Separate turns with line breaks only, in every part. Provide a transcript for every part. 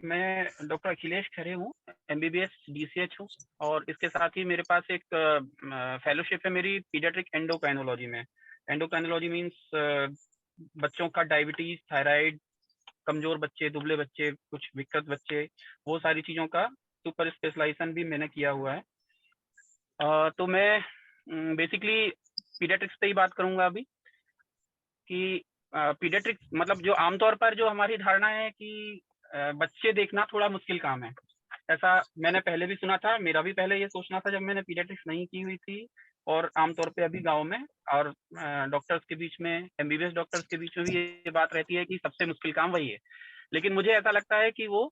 मैं डॉक्टर अखिलेश खरे हूँ, MBBS DCH हूँ और इसके साथ ही मेरे पास एक फेलोशिप है मेरी पीडियाट्रिक एंडोक्राइनोलॉजी में। एंडोक्राइनोलॉजी मीन्स बच्चों का डायबिटीज, थायराइड, कमजोर बच्चे, दुबले बच्चे, कुछ विकृत बच्चे, वो सारी चीज़ों का सुपर स्पेशलाइजेशन भी मैंने किया हुआ है। तो मैं बेसिकली पीडियाट्रिक्स पे ही बात करूंगा अभी कि पीडियाट्रिक्स मतलब जो आमतौर पर जो हमारी धारणा है कि बच्चे देखना थोड़ा मुश्किल काम है, ऐसा मैंने पहले भी सुना था। मेरा भी पहले ये सोचना था जब मैंने पीडियाट्रिक्स नहीं की हुई थी। और आमतौर पे अभी गाँव में और डॉक्टर्स के बीच में, एमबीबीएस डॉक्टर्स के बीच में भी ये बात रहती है कि सबसे मुश्किल काम वही है। लेकिन मुझे ऐसा लगता है कि वो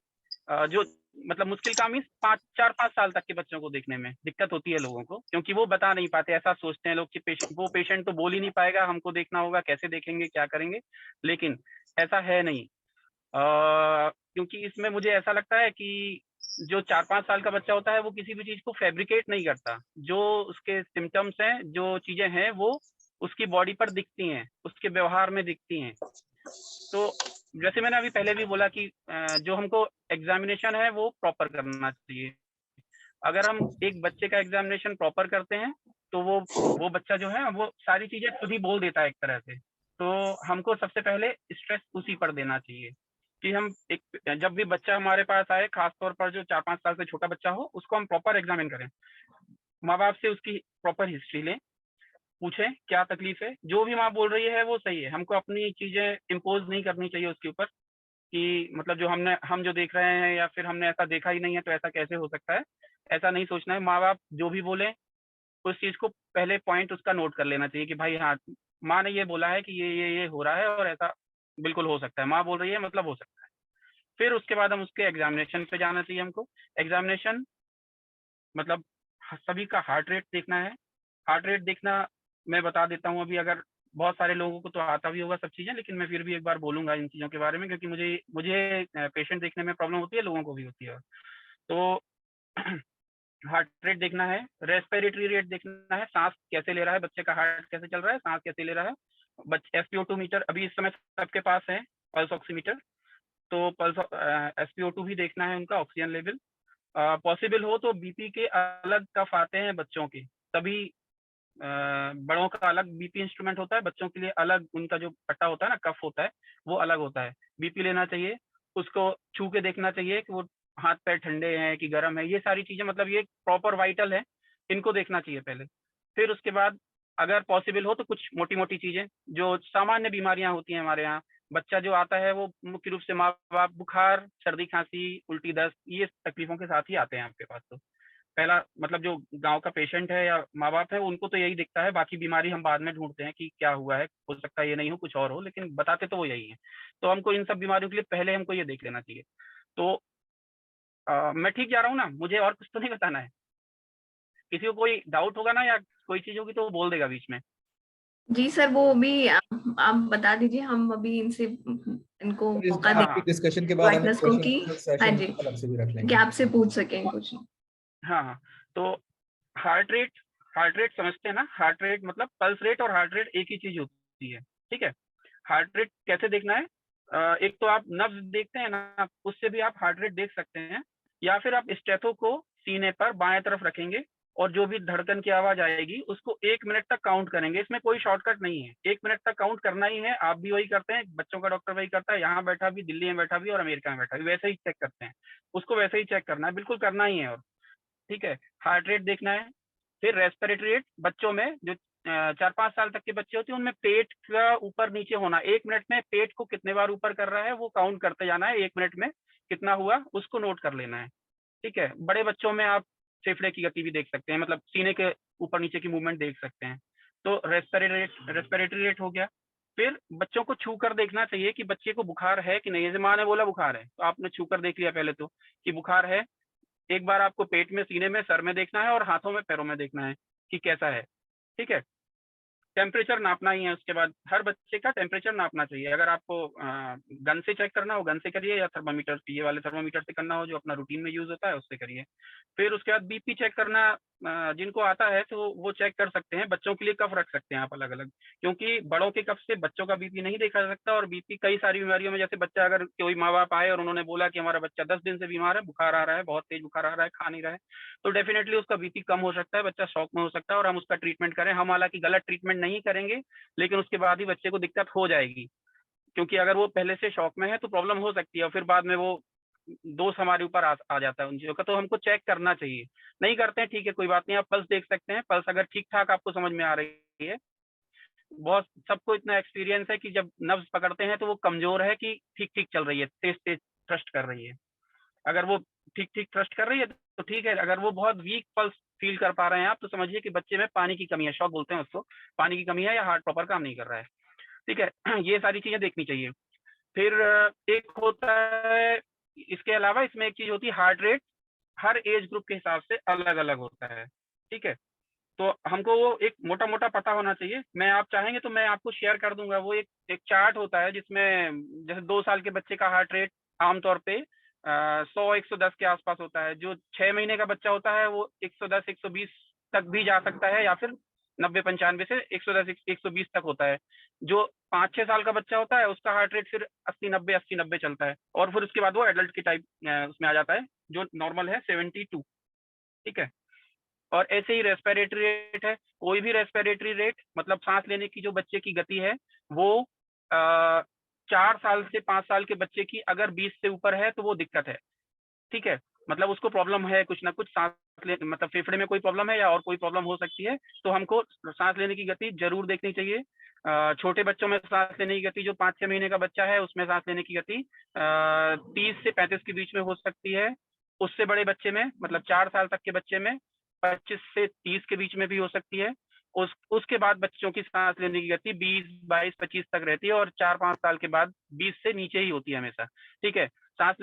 जो मतलब मुश्किल काम मीन्स 4-5 साल तक के बच्चों को देखने में दिक्कत होती है लोगों को, क्योंकि वो बता नहीं पाते। ऐसा सोचते हैं लोग कि वो पेशेंट तो बोल ही नहीं पाएगा, हमको देखना होगा, कैसे देखेंगे, क्या करेंगे। लेकिन ऐसा है नहीं। क्योंकि इसमें मुझे ऐसा लगता है कि जो 4-5 साल का बच्चा होता है वो किसी भी चीज को फैब्रिकेट नहीं करता। जो उसके सिम्टम्स हैं, जो चीजें हैं, वो उसकी बॉडी पर दिखती हैं, उसके व्यवहार में दिखती हैं। तो जैसे मैंने अभी पहले भी बोला कि जो हमको एग्जामिनेशन है वो प्रॉपर करना चाहिए। अगर हम एक बच्चे का एग्जामिनेशन प्रॉपर करते हैं तो वो बच्चा जो है वो सारी चीजें खुद ही बोल देता है एक तरह से। तो हमको सबसे पहले स्ट्रेस उसी पर देना चाहिए कि हम एक जब भी बच्चा हमारे पास आए, खासतौर पर जो 4-5 साल से छोटा बच्चा हो, उसको हम प्रॉपर एग्जामिन करें। माँ बाप से उसकी प्रॉपर हिस्ट्री लें, पूछें क्या तकलीफ है। जो भी माँ बोल रही है वो सही है, हमको अपनी चीजें इम्पोज नहीं करनी चाहिए उसके ऊपर कि मतलब जो हम जो देख रहे हैं या फिर हमने ऐसा देखा ही नहीं है तो ऐसा कैसे हो सकता है, ऐसा नहीं सोचना है। माँ बाप जो भी बोले उस चीज को पहले पॉइंट उसका नोट कर लेना चाहिए कि भाई हाँ, माँ ने ये बोला है कि ये हो रहा है और ऐसा बिल्कुल हो सकता है, माँ बोल रही है मतलब हो सकता है। फिर उसके बाद हम उसके एग्जामिनेशन पे जाना चाहिए हमको। एग्जामिनेशन मतलब सभी का हार्ट रेट देखना है। हार्ट रेट देखना मैं बता देता हूँ अभी, अगर बहुत सारे लोगों को तो आता भी होगा सब चीज़ें, लेकिन मैं फिर भी एक बार बोलूँगा इन चीज़ों के बारे में, क्योंकि मुझे मुझे पेशेंट देखने में प्रॉब्लम होती है, लोगों को भी होती है। तो हार्ट रेट देखना है, रेस्पिरेटरी रेट देखना है, सांस कैसे ले रहा है, बच्चे का हार्ट कैसे चल रहा है, सांस कैसे ले रहा है। एसपीओ2 मीटर अभी इस समय सबके पास है, पल्स ऑक्सीमीटर। तो पल्स एसपीओ2 भी देखना है, उनका ऑक्सीजन लेवल। पॉसिबल हो तो बीपी के अलग कफ आते हैं बच्चों के, तभी बड़ों का अलग बीपी इंस्ट्रूमेंट होता है, बच्चों के लिए अलग उनका जो पट्टा होता है ना, कफ होता है, वो अलग होता है। बीपी लेना चाहिए, उसको छू के देखना चाहिए कि वो हाथ पैर ठंडे हैं कि गर्म है। ये सारी चीजें मतलब ये प्रॉपर वाइटल है, इनको देखना चाहिए पहले। फिर उसके बाद अगर पॉसिबल हो तो कुछ मोटी मोटी चीजें जो सामान्य बीमारियां होती हैं हमारे यहाँ, बच्चा जो आता है वो मुख्य रूप से माँ बाप बुखार, सर्दी, खांसी, उल्टी, दस्त, ये तकलीफों के साथ ही आते हैं आपके पास। तो पहला मतलब जो गाँव का पेशेंट है या माँ-बाप है, उनको तो यही दिखता है, बाकी बीमारी हम बाद में ढूँढते हैं कि क्या हुआ है, हो सकता है ये नहीं हो, कुछ और हो, लेकिन बताते तो वो यही हैं। तो हमको इन सब बीमारियों के लिए पहले हमको ये देख लेना चाहिए। तो मैं ठीक जा रहा हूँ ना? मुझे और कुछ तो नहीं बताना है? किसी को कोई डाउट होगा ना या कोई चीज़ होगी तो वो बोल देगा बीच में।
जी सर, वो अभी आप बता दीजिए, हम अभी इनसे इनको
और
मौका
हाँ,
देंगे
हाँ।
डिस्कशन के बाद हम
पार्टनर्स को
क्वेश्चन
कि
आंसर हाँ
सेशन
जी,
अलग से भी रख
कि
लेंगे।
आपसे पूछ सकें कुछ।
हाँ, हाँ। तो हार्ट रेट हार्ट रेट समझते हैं ना? हार्ट रेट मतलब पल्स रेट और हार्ट रेट एक ही चीज़ होती है, ठीक है? हार्ट रेट कैसे देखना है? एक तो आप नब्ज़ देखते हैं ना, उससे भी आप हार्ट रेट देख सकते हैं, या फिर आप स्टेथो को सीने पर बाएँ तरफ रखेंगे और जो भी धड़कन की आवाज़ आएगी, उसको 1 मिनट तक काउंट करेंगे। इसमें कोई शॉर्टकट नहीं है, 1 मिनट तक काउंट करना ही है। आप भी वही करते हैं, बच्चों का डॉक्टर वही करता है, यहाँ बैठा भी, दिल्ली में बैठा भी और अमेरिका में बैठा भी, वैसे ही चेक करते हैं। उसको वैसे ही चेक करना है, बिल्कुल करना ही है और ठीक है? हार्ट रेट देखना है। फिर रेस्पिरेटरी रेट बच्चों में जो 4-5 साल तक के बच्चे होते हैं, उनमें पेट का ऊपर-नीचे होना, 1 मिनट में पेट को कितने बार ऊपर कर रहा है, वो काउंट करते जाना है, 1 मिनट में कितना हुआ, उसको नोट कर लेना है, ठीक है? बड़े बच्चों में आप फेफड़े की गति भी देख सकते हैं, मतलब सीने के ऊपर-नीचे की मूवमेंट देख सकते हैं। तो रेस्पिरेटरी रेट हो गया। फिर बच्चों को छूकर देखना चाहिए कि बच्चे को बुखार है कि नहीं। जैसे माँ ने बोला बुखार है, तो आपने छूकर देख लिया पहले तो कि बुखार है। एक बार आपको पेट में, सीने में, सर में देखना है और हाथों में, पैरों में देखना है कि कैसा है, ठीक है? टेम्परेचर नापना ही है उसके बाद, हर बच्चे का टेम्परेचर नापना चाहिए। अगर आपको गन से चेक करना हो, गन से करिए, या थर्मामीटर, ये वाले थर्मामीटर से करना हो जो अपना रूटीन में यूज़ होता है, उससे करिए। फिर उसके बाद बीपी चेक करना जिनको आता है तो वो चेक कर सकते हैं। बच्चों के लिए कफ रख सकते हैं आप अलग अलग, क्योंकि बड़ों के कफ से बच्चों का बीपी नहीं देखा जा सकता। और बीपी कई सारी बीमारियों में, जैसे बच्चा अगर कोई माँ बाप आए और उन्होंने बोला कि हमारा बच्चा 10 दिन से बीमार है, बुखार आ रहा है, बहुत तेज बुखार आ रहा है, खा नहीं रहा है, तो डेफिनेटली उसका बीपी कम हो सकता है, बच्चा शॉक में हो सकता है और हम उसका ट्रीटमेंट करें। हम हालांकि गलत ट्रीटमेंट नहीं करेंगे, लेकिन उसके बाद ही बच्चे को दिक्कत हो जाएगी, क्योंकि अगर वो पहले से शॉक में है तो प्रॉब्लम हो सकती है और फिर बाद में वो दोष हमारे ऊपर आ जाता है उन चीजों का। तो हमको चेक करना चाहिए। नहीं करते हैं, ठीक है, कोई बात नहीं, आप पल्स देख सकते हैं। पल्स अगर ठीक ठाक आपको समझ में आ रही है, बहुत सबको इतना एक्सपीरियंस है कि जब नब्ज पकड़ते हैं तो वो कमजोर है कि ठीक ठीक चल रही है, तेज तेज थ्रस्ट कर रही है। अगर वो ठीक ठीक थ्रस्ट कर रही है तो ठीक है। अगर वो बहुत वीक पल्स फील कर पा रहे हैं आप, तो समझिए कि बच्चे में पानी की कमी है, शॉक बोलते हैं उसको, पानी की कमी है या हार्ट प्रॉपर काम नहीं कर रहा है। ठीक है, ये सारी चीजें देखनी चाहिए। फिर एक होता है, इसके अलावा इसमें एक चीज होती है, हार्ट रेट हर एज ग्रुप के हिसाब से अलग अलग होता है। ठीक है, तो हमको वो एक मोटा मोटा पता होना चाहिए। मैं, आप चाहेंगे तो मैं आपको शेयर कर दूंगा, वो एक एक चार्ट होता है जिसमें जैसे 2 साल के बच्चे का हार्ट रेट आमतौर पे 100-110 के आसपास होता है। जो 6 महीने का बच्चा होता है वो 110-120 तक भी जा सकता है, या फिर 90-95 से 110-120 तक होता है। जो 5-6 साल का बच्चा होता है उसका हार्ट रेट फिर 80-90 चलता है, और फिर उसके बाद वो एडल्ट की टाइप उसमें आ जाता है, जो नॉर्मल है 72। ठीक है, और ऐसे ही रेस्पिरेटरी रेट है। कोई भी रेस्पिरेटरी रेट, मतलब सांस लेने की जो बच्चे की गति है, वो 4 साल से 5 साल के बच्चे की अगर 20 से ऊपर है तो वो दिक्कत है। ठीक है, मतलब उसको प्रॉब्लम है, कुछ ना कुछ सांस ले, मतलब फेफड़े में कोई प्रॉब्लम है या और कोई प्रॉब्लम हो सकती है। तो हमको सांस लेने की गति जरूर देखनी चाहिए। छोटे बच्चों में सांस लेने की गति, जो 5-6 महीने का बच्चा है उसमें सांस लेने की गति 30 से 35 के बीच में हो सकती है। उससे बड़े बच्चे में, मतलब 4 साल तक के बच्चे में 25 से 30 के बीच में भी हो सकती है। उसके बाद बच्चों की सांस लेने की गति 20-22-25 तक रहती है, और 4-5 साल के बाद 20 से नीचे ही होती है हमेशा। ठीक है, सांस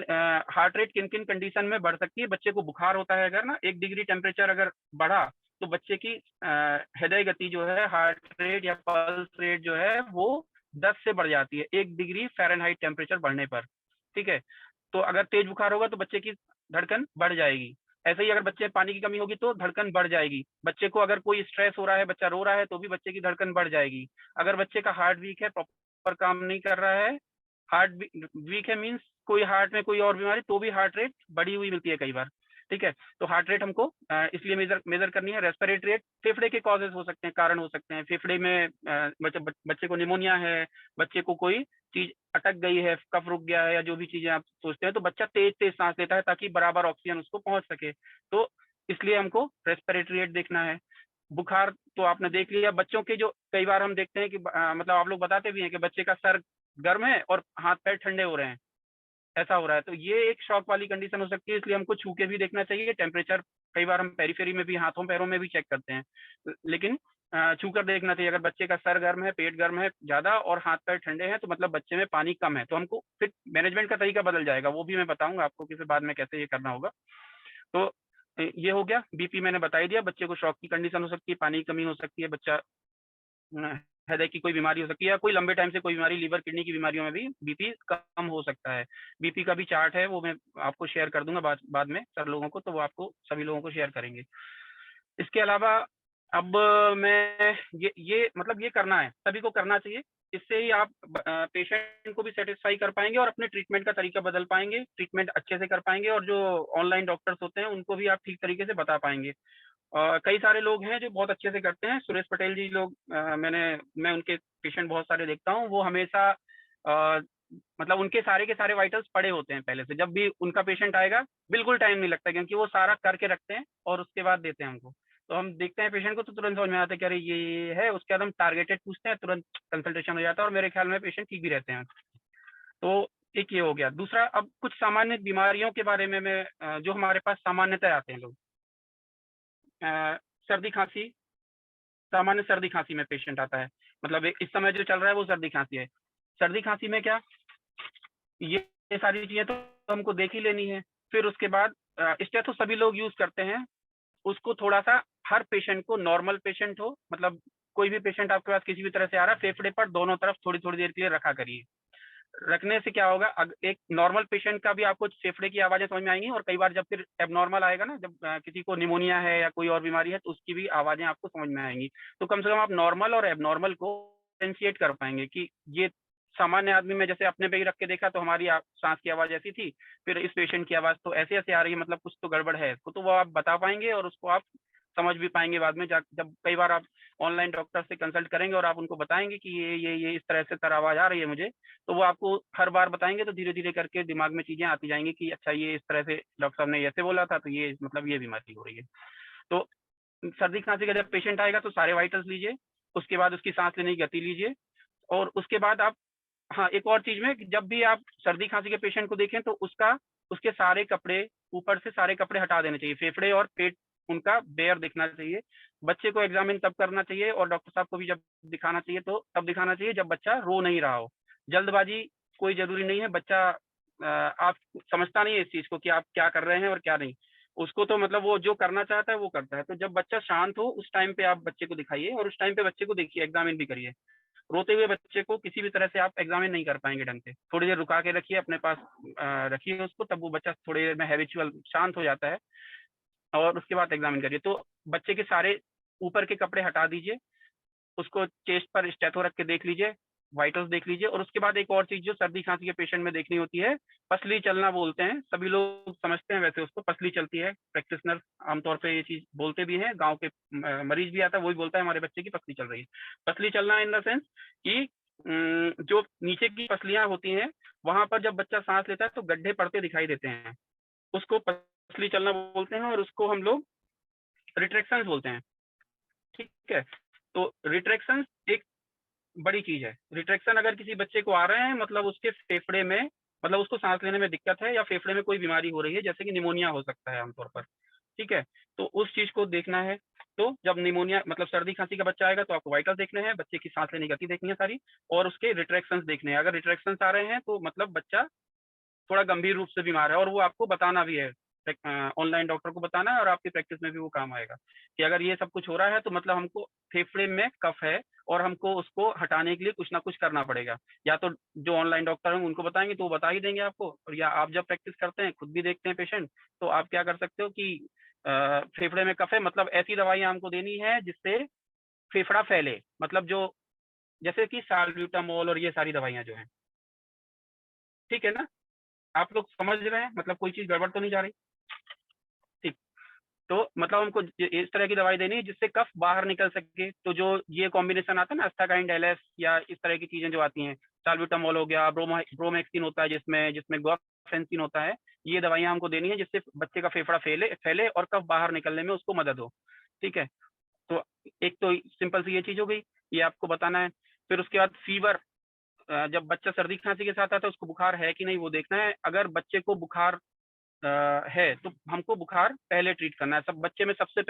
हार्ट रेट किन किन कंडीशन में बढ़ सकती है। बच्चे को बुखार होता है अगर ना, 1 डिग्री टेम्परेचर अगर बढ़ा, तो बच्चे की हृदय गति जो है, हार्ट रेट या पल्स रेट जो है, वो 10 से बढ़ जाती है 1 डिग्री फ़ारेनहाइट टेम्परेचर बढ़ने पर। ठीक है, तो अगर तेज बुखार होगा तो बच्चे की धड़कन बढ़ जाएगी। ऐसे ही अगर बच्चे में पानी की कमी होगी तो धड़कन बढ़ जाएगी। बच्चे को अगर कोई स्ट्रेस हो रहा है, बच्चा रो रहा है, तो भी बच्चे की धड़कन बढ़ जाएगी। अगर बच्चे का हार्ट वीक है, प्रॉपर काम नहीं कर रहा है, हार्ट वीक है मीन्स कोई हार्ट में कोई और बीमारी, तो भी हार्ट रेट बढ़ी हुई मिलती है कई बार। ठीक है, तो हार्ट रेट हमको इसलिए मेजर करनी है। रेस्पिरेटरी रेट फेफड़े के कॉजेज हो सकते हैं, कारण हो सकते हैं। फेफड़े में बच्चे को निमोनिया है, बच्चे को कोई चीज अटक गई है, कफ रुक गया है, या जो भी चीजें आप सोचते हैं, तो बच्चा तेज तेज सांस लेता है ताकि बराबर ऑक्सीजन उसको पहुंच सके। तो इसलिए हमको रेस्पिरेटरी रेट देखना है। बुखार तो आपने देख लिया। बच्चों के जो कई बार हम देखते हैं कि मतलब आप लोग बताते भी हैं कि बच्चे का सर गर्म है और हाथ पैर ठंडे हो रहे हैं, ऐसा हो रहा है, तो ये एक शॉक वाली कंडीशन हो सकती है। इसलिए हमको छू के भी देखना चाहिए टेम्परेचर। कई बार हम पेरीफेरी में भी, हाथों पैरों में भी चेक करते हैं, लेकिन छू कर देखना चाहिए। अगर बच्चे का सर गर्म है, पेट गर्म है ज्यादा और हाथ पैर ठंडे हैं, तो मतलब बच्चे में पानी कम है। तो हमको फिर मैनेजमेंट का तरीका बदल जाएगा, वो भी मैं बताऊंगा आपको कि फिर बाद में कैसे ये करना होगा। तो ये हो गया। बीपी मैंने बता ही दिया। बच्चे को शॉक की कंडीशन हो सकती है, पानी की कमी हो सकती है, बच्चा हृदय की कोई बीमारी हो सकती है, या कोई लंबे टाइम से कोई बीमारी, लीवर किडनी की बीमारियों में भी बीपी कम हो सकता है। बीपी का भी चार्ट है, वो मैं आपको शेयर कर दूंगा बाद में सर लोगों को, तो वो आपको सभी लोगों को शेयर करेंगे। इसके अलावा अब मैं ये मतलब ये करना है, सभी को करना चाहिए। इससे ही आप पेशेंट को भी सेटिस्फाई कर पाएंगे और अपने ट्रीटमेंट का तरीका बदल पाएंगे, ट्रीटमेंट अच्छे से कर पाएंगे, और जो ऑनलाइन डॉक्टर्स होते हैं उनको भी आप ठीक तरीके से बता पाएंगे। कई सारे लोग हैं जो बहुत अच्छे से करते हैं। सुरेश पटेल जी लोग, मैं उनके पेशेंट बहुत सारे देखता हूँ। वो हमेशा मतलब उनके सारे के सारे वाइटल्स पड़े होते हैं पहले से। जब भी उनका पेशेंट आएगा बिल्कुल टाइम नहीं लगता, क्योंकि वो सारा करके रखते हैं और उसके बाद देते हैं हमको। तो हम देखते हैं पेशेंट को तो तुरंत समझ में आता है कि अरे ये है। उसके बाद हम टारगेटेड पूछते हैं, तुरंत कंसल्टेशन हो जाता है और मेरे ख्याल में पेशेंट ठीक भी रहते हैं। तो एक ये हो गया। दूसरा, अब कुछ सामान्य बीमारियों के बारे में मैं जो हमारे पास सामान्यतः आते हैं लोग, सर्दी खांसी, सामान्य सर्दी खांसी में पेशेंट आता है। मतलब इस समय जो चल रहा है वो सर्दी खांसी है। सर्दी खांसी में क्या, ये सारी चीजें तो हमको देख ही लेनी है। फिर उसके बाद स्टेथो सभी लोग यूज करते हैं। उसको थोड़ा सा, हर पेशेंट को, नॉर्मल पेशेंट हो, मतलब कोई भी पेशेंट आपके पास किसी भी तरह से आ रहा है, फेफड़े पर दोनों तरफ थोड़ी थोड़ी देर के लिए रखा करिए। रखने से क्या होगा, एक नॉर्मल पेशेंट का भी आपको फेफड़े की आवाजें समझ में आएंगी, और कई बार जब फिर एबनॉर्मल आएगा ना, जब किसी को निमोनिया है या कोई और बीमारी है, तो उसकी भी आवाजें आपको समझ में आएंगी। तो कम से कम आप नॉर्मल और एबनॉर्मल को डिफरेंशिएट कर पाएंगे कि ये सामान्य आदमी में जैसे अपने पे ही रख के देखा तो हमारी सांस की आवाज ऐसी थी, फिर इस पेशेंट की आवाज तो ऐसे ऐसे आ रही है, मतलब कुछ तो गड़बड़ है इसको, तो वो आप बता पाएंगे और उसको आप समझ भी पाएंगे बाद में। जब कई बार आप ऑनलाइन डॉक्टर से कंसल्ट करेंगे और आप उनको बताएंगे कि ये इस तरह से आवाज आ रही है मुझे, तो वो आपको हर बार बताएंगे, तो धीरे धीरे करके दिमाग में चीजें आती जाएंगी कि अच्छा ये इस तरह से डॉक्टर साहब ने ऐसे बोला था, तो ये मतलब ये बीमारी हो रही है। तो सर्दी खांसी का जब पेशेंट आएगा तो सारे वाइटल्स लीजिए, उसके बाद उसकी सांस लेने की गति लीजिए, और उसके बाद आप, हाँ एक और चीज में, जब भी आप सर्दी खांसी के पेशेंट को देखें तो उसके सारे कपड़े, ऊपर से सारे कपड़े हटा देने चाहिए, फेफड़े और पेट उनका बेयर दिखना चाहिए। बच्चे को एग्जामिन तब करना चाहिए और डॉक्टर साहब को भी जब दिखाना चाहिए तो तब दिखाना चाहिए जब बच्चा रो नहीं रहा हो। जल्दबाजी कोई जरूरी नहीं है, बच्चा आप समझता नहीं है इस चीज को कि आप क्या कर रहे हैं और क्या नहीं, उसको तो मतलब वो जो करना चाहता है वो करता है। तो जब बच्चा शांत हो उस टाइम पे आप बच्चे को दिखाइए, और उस टाइम पे बच्चे को देखिए, एग्जामिन भी करिए। रोते हुए बच्चे को किसी भी तरह से आप एग्जामिन नहीं कर पाएंगे ढंग से। थोड़ी देर रुका के रखिए, अपने पास रखिए उसको, तब वो बच्चा थोड़ी देर में हैबिचुअल शांत हो जाता है, और उसके बाद एग्जामिन करिए। तो बच्चे के सारे ऊपर के कपड़े हटा दीजिए, उसको चेस्ट पर स्टेथो रख के देख लीजिए, वाइटल्स देख लीजिए, और उसके बाद एक और चीज जो सर्दी खांसी के पेशेंट में देखनी होती है, पसली चलना बोलते हैं, सभी लोग समझते हैं वैसे उसको, पसली चलती है, प्रैक्टिशनर आमतौर पे ये चीज बोलते भी हैं, गांव के मरीज भी आता है, वही बोलता है हमारे बच्चे की पसली चल रही है। पसली चलना इन द सेंस कि जो नीचे की पसलियां होती हैं वहां पर जब बच्चा सांस लेता है तो गड्ढे पड़ते दिखाई देते हैं, उसको पसली चलना बोलते हैं, और उसको हम लोग रिट्रैक्शन बोलते हैं। ठीक है, तो रिट्रैक्शन एक बड़ी चीज है। रिट्रैक्शन अगर किसी बच्चे को आ रहे हैं, मतलब उसके फेफड़े में, मतलब उसको सांस लेने में दिक्कत है या फेफड़े में कोई बीमारी हो रही है, जैसे कि निमोनिया हो सकता है आमतौर पर। ठीक है, तो उस चीज को देखना है। तो जब निमोनिया मतलब सर्दी खांसी का बच्चा आएगा तो आपको वाइटल देखने हैं, बच्चे की सांस लेने की गति देखनी है सारी, और उसके रिट्रैक्शन देखने हैं। अगर रिट्रैक्शन आ रहे हैं तो मतलब बच्चा थोड़ा गंभीर रूप से बीमार है, और वो आपको बताना भी है, ऑनलाइन डॉक्टर को बताना है, और आपकी प्रैक्टिस में भी वो काम आएगा कि अगर ये सब कुछ हो रहा है तो मतलब हमको फेफड़े में कफ है और हमको उसको हटाने के लिए कुछ ना कुछ करना पड़ेगा। या तो जो ऑनलाइन डॉक्टर हैं उनको बताएंगे तो वो बता ही देंगे आपको, और या आप जब प्रैक्टिस करते हैं खुद भी देखते हैं पेशेंट, तो आप क्या कर सकते हो कि फेफड़े में कफ है, मतलब ऐसी दवाइयां हमको देनी है जिससे फेफड़ा फैले, मतलब जो जैसे कि साल्ब्यूटामोल और ये सारी दवाइयां जो हैं। ठीक है ना, आप लोग समझ रहे हैं, मतलब कोई चीज गड़बड़ तो नहीं जा रही? ठीक, तो मतलब हमको इस तरह की दवाई देनी है जिससे कफ बाहर निकल सके। तो जो ये कॉम्बिनेशन आता है ना, एस्टाकाइन एलएस या इस तरह की चीजें जो आती हैं, साल्ब्यूटामोल हो गया, ब्रोमेक्सिन होता है जिसमें जिसमें गॉर्फेंसिन होता है, ये दवाइयां हमको देनी है जिससे बच्चे का फेफड़ा फैले फैले और कफ बाहर निकलने में उसको मदद हो। ठीक है, तो एक तो सिंपल सी ये चीज हो गई, ये आपको बताना है। फिर उसके बाद फीवर, जब बच्चा सर्दी खांसी के साथ आता है उसको बुखार है कि नहीं वो देखना है। अगर बच्चे को बुखार है तो हमको बुखार पहले ट्रीट करना है। सब बच्चे में सबसे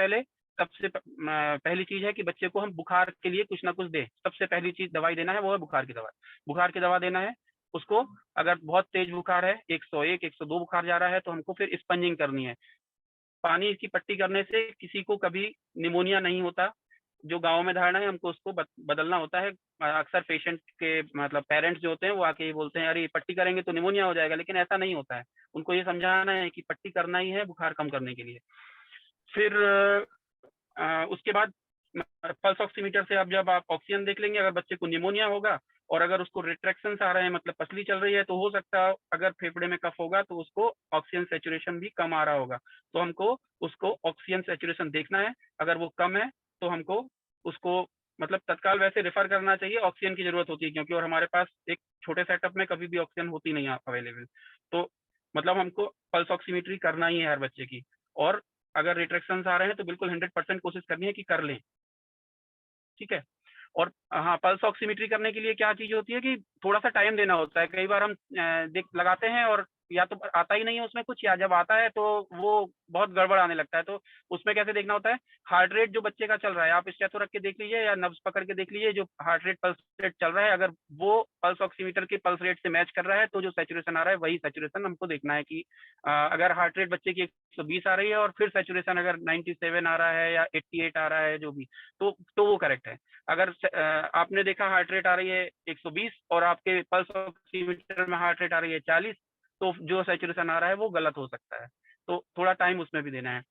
पहली चीज है कि बच्चे को हम बुखार के लिए कुछ ना कुछ दें। सबसे पहली चीज दवाई देना है वो है बुखार की दवा। बुखार की दवा देना है उसको। अगर बहुत तेज बुखार है, 101 102 बुखार जा रहा है, तो हमको फिर स्पंजिंग करनी है। पानी की पट्टी करने से किसी को कभी निमोनिया नहीं होता। जो गांव में धारणा है हमको उसको बदलना होता है। अक्सर पेशेंट के मतलब पेरेंट्स जो होते हैं वो आके ये बोलते हैं अरे पट्टी करेंगे तो निमोनिया हो जाएगा, लेकिन ऐसा नहीं होता है। उनको ये समझाना है कि पट्टी करना ही है बुखार कम करने के लिए। फिर उसके बाद पल्स ऑक्सीमीटर से अब जब आप ऑक्सीजन देख लेंगे, अगर बच्चे को निमोनिया होगा और अगर उसको रिट्रैक्शन आ रहे हैं, मतलब पसली चल रही है, तो हो सकता है अगर फेफड़े में कफ होगा तो उसको ऑक्सीजन सेचुरेशन भी कम आ रहा होगा। तो हमको उसको ऑक्सीजन सेचुरेशन देखना है। अगर वो कम है तो हमको उसको मतलब तत्काल वैसे रेफर करना चाहिए, ऑक्सीजन की जरूरत होती है क्योंकि, और हमारे पास एक छोटे सेटअप में कभी भी ऑक्सीजन होती नहीं है अवेलेबल। तो मतलब हमको पल्स ऑक्सीमीट्री करना ही है हर बच्चे की। और अगर रिट्रैक्शन आ रहे हैं तो बिल्कुल 100% कोशिश करनी है कि कर लें। ठीक है, और हाँ, पल्स ऑक्सीमीट्री करने के लिए क्या चीज होती है कि थोड़ा सा टाइम देना होता है। कई बार हम देख लगाते हैं और या तो आता ही नहीं है उसमें कुछ, या जब आता है तो वो बहुत गड़बड़ आने लगता है। तो उसमें कैसे देखना होता है, हार्ट रेट जो बच्चे का चल रहा है, आप स्टेथो रख के देख लीजिए या नब्ज पकड़ के देख लीजिए, जो हार्ट रेट पल्स रेट चल रहा है, अगर वो पल्स ऑक्सीमीटर के पल्स रेट से मैच कर रहा है तो जो सैचुरेशन आ रहा है वही सैचुरेशन हमको देखना है। कि अगर हार्ट रेट बच्चे की 120 आ रही है और फिर सैचुरेशन अगर 97 आ रहा है या 88 आ रहा है जो भी, तो वो करेक्ट है। अगर आपने देखा हार्ट रेट आ रही है 120 और आपके पल्स ऑक्सीमीटर में हार्ट रेट आ रही है 40, तो जो सैचुरेशन आ रहा है वो गलत हो सकता है। तो थोड़ा टाइम उसमें भी देना है।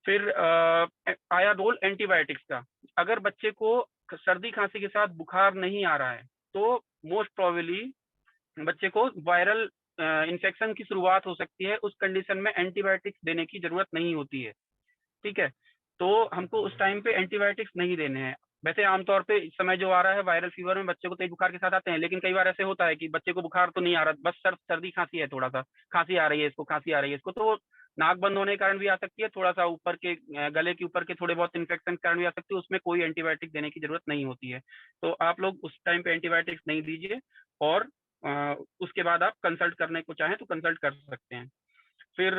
फिर आया रोल एंटीबायोटिक्स का। अगर बच्चे को सर्दी खांसी के साथ बुखार नहीं आ रहा है तो मोस्ट प्रोबेबली बच्चे को वायरल इन्फेक्शन की शुरुआत हो सकती है। उस कंडीशन में एंटीबायोटिक्स देने की जरूरत नहीं होती है। ठीक है, तो हमको उस टाइम पे एंटीबायोटिक्स नहीं देने हैं। वैसे आमतौर पे इस समय जो आ रहा है वायरल फीवर में बच्चे को तेज बुखार के साथ आते हैं, लेकिन कई बार ऐसे होता है कि बच्चे को बुखार तो नहीं आ रहा, बस सर्दी खांसी है, थोड़ा सा खांसी आ रही है इसको, खांसी आ रही है इसको, तो नाक बंद होने के कारण भी आ सकती है, थोड़ा सा ऊपर के गले के ऊपर के थोड़े बहुत इन्फेक्शन के कारण भी आ सकती है, उसमें कोई एंटीबायोटिक देने की जरूरत नहीं होती है। तो आप लोग उस टाइम पे एंटीबायोटिक्स नहीं दीजिए, और उसके बाद आप कंसल्ट करने को चाहें तो कंसल्ट कर सकते हैं। फिर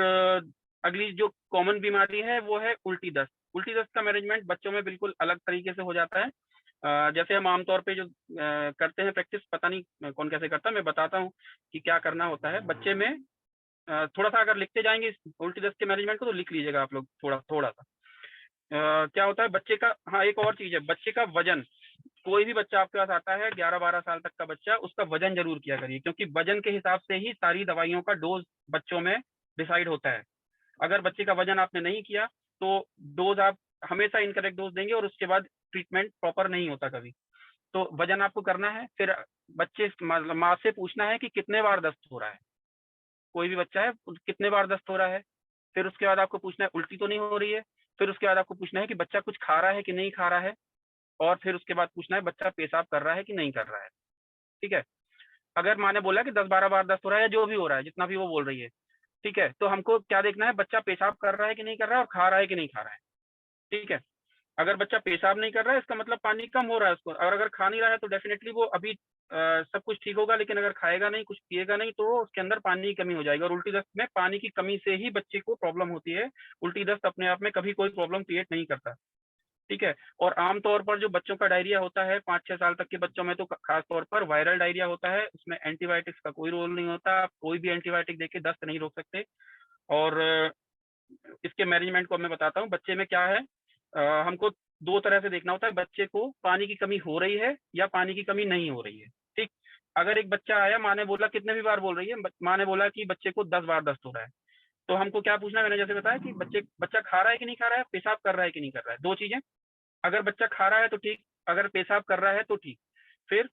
अगली जो कॉमन बीमारी है वो है उल्टी दस्त। उल्टी दस्त का मैनेजमेंट बच्चों में बिल्कुल अलग तरीके से हो जाता है। जैसे हम आमतौर पे जो करते हैं प्रैक्टिस, पता नहीं कौन कैसे करता है, मैं बताता हूँ कि क्या करना होता है बच्चे में। थोड़ा सा अगर लिखते जाएंगे उल्टी दस्त के मैनेजमेंट को तो लिख लीजिएगा आप लोग थोड़ा थोड़ा सा। क्या होता है बच्चे का, हाँ एक और चीज है, बच्चे का वजन। कोई भी बच्चा आपके पास आता है 11-12 साल तक का बच्चा, उसका वजन जरूर किया करिए, क्योंकि वजन के हिसाब से ही सारी दवाइयों का डोज बच्चों में डिसाइड होता है। अगर बच्चे का वजन आपने नहीं किया तो डोज आप हमेशा इनकरेक्ट डोज देंगे और उसके बाद ट्रीटमेंट प्रॉपर नहीं होता कभी। तो वजन आपको करना है। फिर बच्चे माँ से पूछना है कि कितने बार दस्त हो रहा है, कोई भी बच्चा है कितने बार दस्त हो रहा है। फिर उसके बाद आपको पूछना है उल्टी तो नहीं हो रही है। फिर उसके बाद आपको पूछना है कि बच्चा कुछ खा रहा है कि नहीं खा रहा है। और फिर उसके बाद पूछना है बच्चा पेशाब कर रहा है कि नहीं कर रहा है। ठीक है, अगर माँ ने बोला कि 10-12 बार दस्त हो रहा है या जो भी हो रहा है, जितना भी वो बोल रही है, ठीक है, तो हमको क्या देखना है, बच्चा पेशाब कर रहा है कि नहीं कर रहा है और खा रहा है कि नहीं खा रहा है। ठीक है, अगर बच्चा पेशाब नहीं कर रहा है इसका मतलब पानी कम हो रहा है उसको, और अगर खा नहीं रहा है तो डेफिनेटली वो अभी सब कुछ ठीक होगा, लेकिन अगर खाएगा नहीं, कुछ पिएगा नहीं, तो उसके अंदर पानी की कमी हो जाएगी। और उल्टी दस्त में पानी की कमी से ही बच्चे को प्रॉब्लम होती है। उल्टी दस्त अपने आप में कभी कोई प्रॉब्लम क्रिएट नहीं करता। ठीक है, और आमतौर पर जो बच्चों का डायरिया होता है 5-6 साल तक के बच्चों में, तो खास तौर पर वायरल डायरिया होता है, उसमें एंटीबायोटिक्स का कोई रोल नहीं होता। आप कोई भी एंटीबायोटिक देके दस्त नहीं रोक सकते। और इसके मैनेजमेंट को मैं बताता हूँ। बच्चे में क्या है, हमको दो तरह से देखना होता है, बच्चे को पानी की कमी हो रही है या पानी की कमी नहीं हो रही है। ठीक, अगर एक बच्चा आया, माँ ने बोला, कितने भी बार बोल रही है, माँ ने बोला कि बच्चे को 10 बार दस्त हो रहा है, तो हमको क्या पूछना है, मैंने जैसे बताया कि बच्चा खा रहा है कि नहीं खा रहा है, पेशाब कर रहा है कि नहीं कर रहा है, दो चीजें। अगर बच्चा खा रहा है तो ठीक, अगर पेशाब कर रहा है तो ठीक। फिर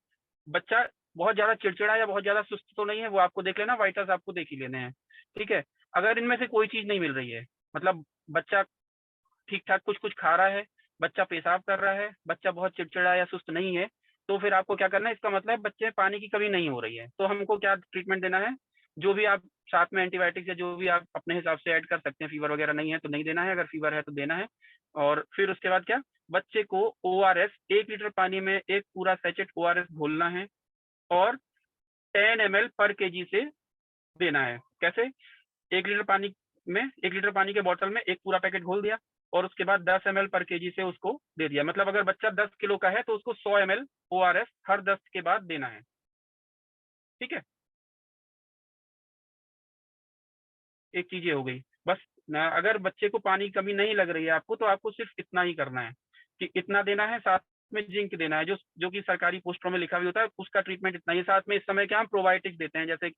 बच्चा बहुत ज्यादा चिड़चिड़ा या बहुत ज्यादा सुस्त तो नहीं है, वो आपको देख लेना, वाइटल्स आपको देख ही लेने हैं। ठीक है, अगर इनमें से कोई चीज नहीं मिल रही है, मतलब बच्चा ठीक ठाक कुछ कुछ खा रहा है, बच्चा पेशाब कर रहा है, बच्चा बहुत चिड़चिड़ा या सुस्त नहीं है, तो फिर आपको क्या करना है, इसका मतलब बच्चे में पानी की कमी नहीं हो रही है। तो हमको क्या ट्रीटमेंट देना है, जो भी आप साथ में एंटीबायोटिक्स या जो भी आप अपने हिसाब से ऐड कर सकते हैं। फीवर वगैरह नहीं है तो नहीं देना है, अगर फीवर है तो देना है। और फिर उसके बाद क्या, बच्चे को ORS 1 लीटर पानी में एक पूरा सैचेट ORS घोलना है और 10 ml पर केजी से देना है। कैसे, 1 लीटर पानी में, 1 लीटर पानी के बोतल में एक पूरा पैकेट घोल दिया और उसके बाद 10 ml पर केजी से उसको दे दिया। मतलब अगर बच्चा 10 किलो का है तो उसको 100 ml ORS हर दस्त के बाद देना है। ठीक है, एक चीज ये हो गई बस ना। अगर बच्चे को पानी की कमी नहीं लग रही है आपको, तो आपको सिर्फ इतना ही करना है कि इतना देना है, साथ में जिंक देना है, जो जो कि सरकारी पोस्टरों में लिखा भी होता है, उसका ट्रीटमेंट इतना ही। साथ में इस समय क्या हम प्रोबायोटिक्स देते हैं, जैसे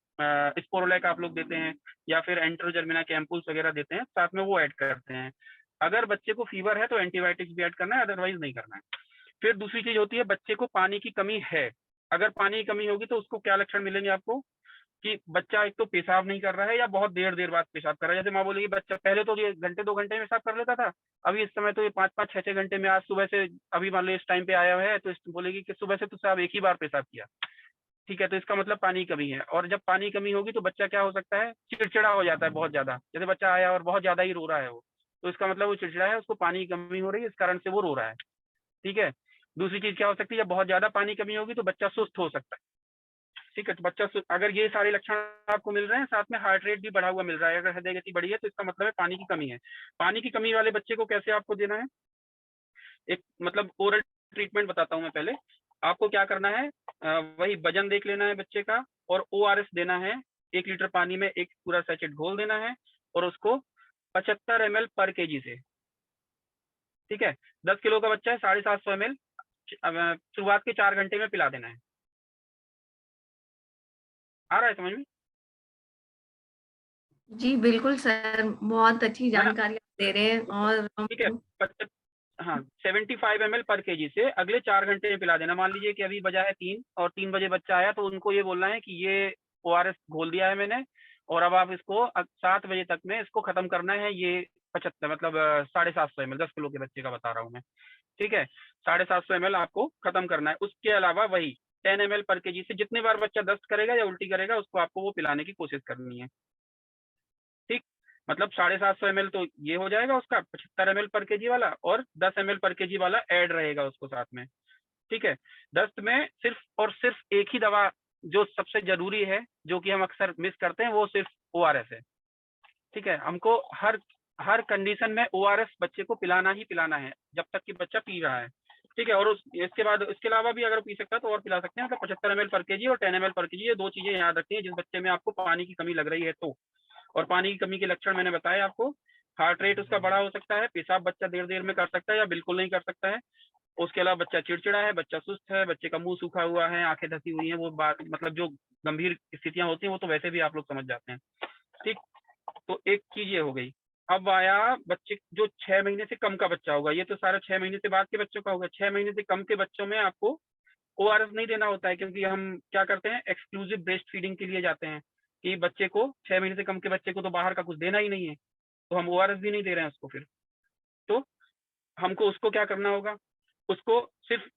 स्पोरोलैक आप लोग देते हैं या फिर एंट्रोजर्मिना के एम्पुल्स वगैरह देते हैं, साथ में वो ऐड करते हैं। अगर बच्चे को फीवर है तो एंटीबायोटिक्स भी ऐड करना है, अदरवाइज नहीं करना है। फिर दूसरी चीज होती है, बच्चे को पानी की कमी है। अगर पानी की कमी होगी तो उसको क्या लक्षण मिलेंगे आपको, कि बच्चा एक तो पेशाब नहीं कर रहा है या बहुत देर देर बाद पेशाब कर रहा है। जैसे माँ बोलेगी बच्चा पहले तो ये घंटे 2 घंटे में पेशाब कर लेता था, अभी इस समय तो ये 5-5, 6-6 घंटे में, आज सुबह से अभी मान लो इस टाइम पे आया हुआ है तो बोलेगी कि सुबह से तो साहब एक ही बार पेशाब किया। ठीक है, तो इसका मतलब पानी की कमी है। और जब पानी की कमी होगी तो बच्चा क्या हो सकता है, चिड़चिड़ा हो जाता है बहुत ज्यादा। जैसे बच्चा आया और बहुत ज्यादा ही रो रहा है वो, तो इसका मतलब वो चिड़चिड़ा है, उसको पानी की कमी हो रही है, इस कारण से वो रो रहा है। ठीक है, दूसरी चीज क्या हो सकती है, जब बहुत ज्यादा पानी की कमी होगी तो बच्चा सुस्त हो सकता है। ठीक है, तो बच्चा अगर ये सारे लक्षण आपको मिल रहे हैं, साथ में हार्ट रेट भी बढ़ा हुआ मिल रहा है, अगर हृदय गति बढ़ी है, तो इसका मतलब है पानी की कमी है। पानी की कमी वाले बच्चे को कैसे आपको देना है, एक मतलब ओरल ट्रीटमेंट बताता हूँ मैं पहले। आपको क्या करना है, वही वजन देख लेना है बच्चे का, और ORS देना है। 1 लीटर पानी में एक पूरा सैचेट घोल देना है, और उसको 75 ml पर kg से, ठीक है, 10 किलो का बच्चा है, 750 ml शुरुआत के 4 घंटे में पिला देना है। आ रहा है समझ में?
जी बिल्कुल सर, बहुत अच्छी
है ना?
जानकारी आप दे रहे हैं। और
ठीक है, हाँ 75 ml पर kg से अगले 4 घंटे में पिला देना। मान लीजिए कि अभी बजा है 3 और 3 बजे बच्चा आया, तो उनको ये बोलना है कि ये ORS घोल दिया है मैंने, और अब आप इसको 7 बजे तक में इसको खत्म करना है। ये 75 मतलब 750 ml, 10 किलो के बच्चे का बता रहा हूँ मैं, ठीक है, 750 ml आपको खत्म करना है। उसके अलावा वही 10 ml पर kg से जितने बार बच्चा दस्त करेगा या उल्टी करेगा, उसको आपको वो पिलाने की कोशिश करनी है। ठीक, मतलब 750 ml तो ये हो जाएगा उसका, 75 ml पर kg वाला, और 10 ml पर kg वाला ऐड रहेगा उसको साथ में। ठीक है, दस्त में सिर्फ और सिर्फ एक ही दवा जो सबसे जरूरी है, जो कि हम अक्सर मिस करते हैं, वो सिर्फ ORS है। ठीक है, हमको हर हर कंडीशन में ORS बच्चे को पिलाना ही पिलाना है, जब तक कि बच्चा पी रहा है। ठीक है, और इसके बाद इसके अलावा भी अगर पी सकता है तो और पिला सकते हैं, मतलब 75 ml पर kg और 10 ml पर kg, ये 2 चीजें याद रखनी है जिस बच्चे में आपको पानी की कमी लग रही है तो। और पानी की कमी के लक्षण मैंने बताए आपको, हार्ट रेट उसका बड़ा हो सकता है, पेशाब बच्चा देर देर में कर सकता है या बिल्कुल नहीं कर सकता है। उसके अलावा बच्चा चिड़चिड़ा है, बच्चा सुस्त है, बच्चे का मुंह सूखा हुआ है, आंखें धसी हुई हैं, वो बात मतलब जो गंभीर स्थितियां होती हैं वो तो वैसे भी आप लोग समझ जाते हैं। ठीक, तो एक चीज ये हो गई। अब आया बच्चे जो 6 महीने से कम का बच्चा होगा, ये तो सारा 6 महीने से बाद के बच्चों का होगा। 6 महीने से कम के बच्चों में आपको ORS नहीं देना होता है, क्योंकि हम क्या करते हैं, एक्सक्लूसिव ब्रेस्ट फीडिंग के लिए जाते हैं कि बच्चे को 6 महीने से कम के बच्चे को तो बाहर का कुछ देना ही नहीं है, तो हम ORS भी नहीं दे रहे हैं उसको। फिर तो हमको उसको क्या करना होगा, उसको सिर्फ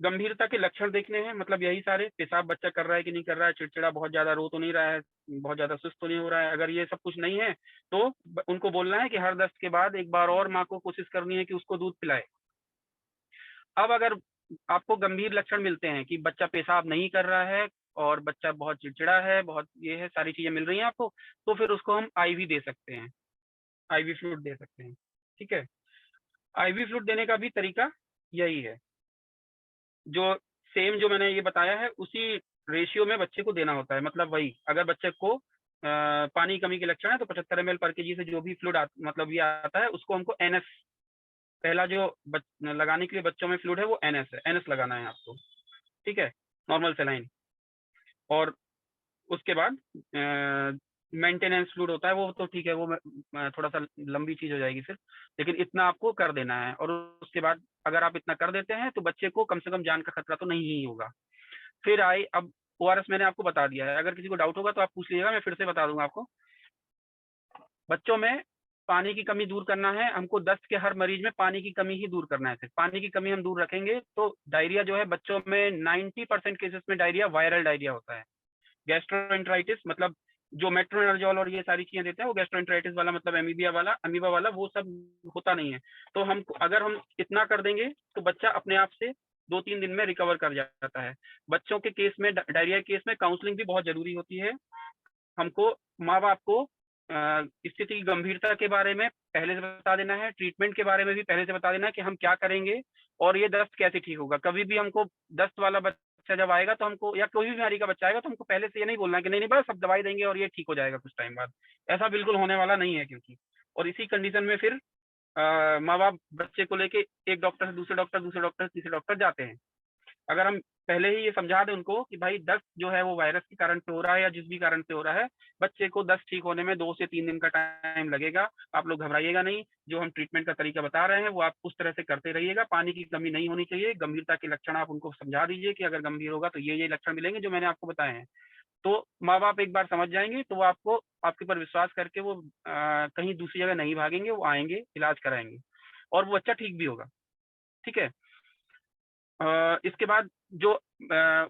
गंभीरता के लक्षण देखने हैं, मतलब यही सारे, पेशाब बच्चा कर रहा है कि नहीं कर रहा है, चिड़चिड़ा बहुत ज्यादा रो तो नहीं रहा है, बहुत ज्यादा सुस्त तो नहीं हो रहा है। अगर ये सब कुछ नहीं है तो उनको बोलना है कि हर दस्त के बाद एक बार और माँ को कोशिश करनी है कि उसको दूध पिलाए। अब अगर आपको गंभीर लक्षण मिलते हैं कि बच्चा पेशाब नहीं कर रहा है और बच्चा बहुत चिड़चिड़ा है, बहुत ये है, सारी चीजें मिल रही हैं आपको, तो फिर उसको हम IV दे सकते हैं, IV फ्लूइड दे सकते हैं। ठीक है, IV फ्लूइड देने का भी तरीका यही है, जो सेम जो मैंने ये बताया है उसी रेशियो में बच्चे को देना होता है। मतलब वही, अगर बच्चे को पानी की कमी के लक्षण है तो 75 ml पर kg से जो भी फ्लूइड मतलब ये आता है, उसको हमको NS, पहला जो लगाने के लिए बच्चों में फ्लूइड है वो NS है, NS लगाना है आपको। ठीक है, नॉर्मल सेलाइन। और उसके बाद मेंटेनेंस फ्लूइड होता है, वो तो ठीक है, वो थोड़ा सा लंबी चीज हो जाएगी फिर, लेकिन इतना आपको कर देना है। और उसके बाद अगर आप इतना कर देते हैं तो बच्चे को कम से कम जान का खतरा तो नहीं ही होगा। फिर आई अब ORS मैंने आपको बता दिया है, अगर किसी को डाउट होगा तो आप पूछ लीजिएगा, मैं फिर से बता दूंगा आपको। बच्चों में पानी की कमी दूर करना है हमको, दस्त के हर मरीज में पानी की कमी ही दूर करना है। सिर्फ पानी की कमी हम दूर रखेंगे तो डायरिया जो है बच्चों में 90% केसेस में डायरिया वायरल डायरिया होता है। गैस्ट्रोएंटराइटिस मतलब जो मेट्रोनर्जोल और ये सारी चीजें देते हैं, वो गैस्ट्रोएंटराइटिस वाला मतलब अमीबा वाला वो सब होता नहीं है। तो हम अगर हम इतना कर देंगे तो बच्चा अपने आप से 2-3 दिन में रिकवर कर जाता है। बच्चों के केस में, डायरिया केस में काउंसलिंग भी बहुत जरूरी होती है। हमको माँ बाप को स्थिति की गंभीरता के बारे में पहले से बता देना है, ट्रीटमेंट के बारे में भी पहले से बता देना है कि हम क्या करेंगे और ये दस्त कैसे ठीक होगा। कभी भी हमको दस्त वाला बच्चा जब आएगा तो हमको, या कोई भी बीमारी का बच्चा आएगा तो हमको पहले से ये नहीं बोलना है कि नहीं नहीं बस अब दवाई देंगे और ये ठीक हो जाएगा कुछ टाइम बाद। ऐसा बिल्कुल होने वाला नहीं है, क्योंकि और इसी कंडीशन में फिर माँ बाप बच्चे को लेके एक डॉक्टर से दूसरे डॉक्टर, दूसरे डॉक्टर से तीसरे डॉक्टर जाते हैं। अगर हम पहले ही ये समझा दें उनको कि भाई दस्त जो है वो वायरस के कारण से हो रहा है या जिस भी कारण से हो रहा है, बच्चे को दस्त ठीक होने में 2 से 3 दिन का टाइम लगेगा। आप लोग घबराइएगा नहीं, जो हम ट्रीटमेंट का तरीका बता रहे हैं वो आप उस तरह से करते रहिएगा। पानी की कमी नहीं होनी चाहिए, गंभीरता के लक्षण आप उनको समझा दीजिए कि अगर गंभीर होगा तो ये लक्षण मिलेंगे जो मैंने आपको बताए हैं। तो माँ बाप एक बार समझ जाएंगे तो वो आपको, आपके ऊपर विश्वास करके वो कहीं दूसरी जगह नहीं भागेंगे, वो आएंगे, इलाज कराएंगे और वो बच्चा ठीक भी होगा। ठीक है, इसके बाद जो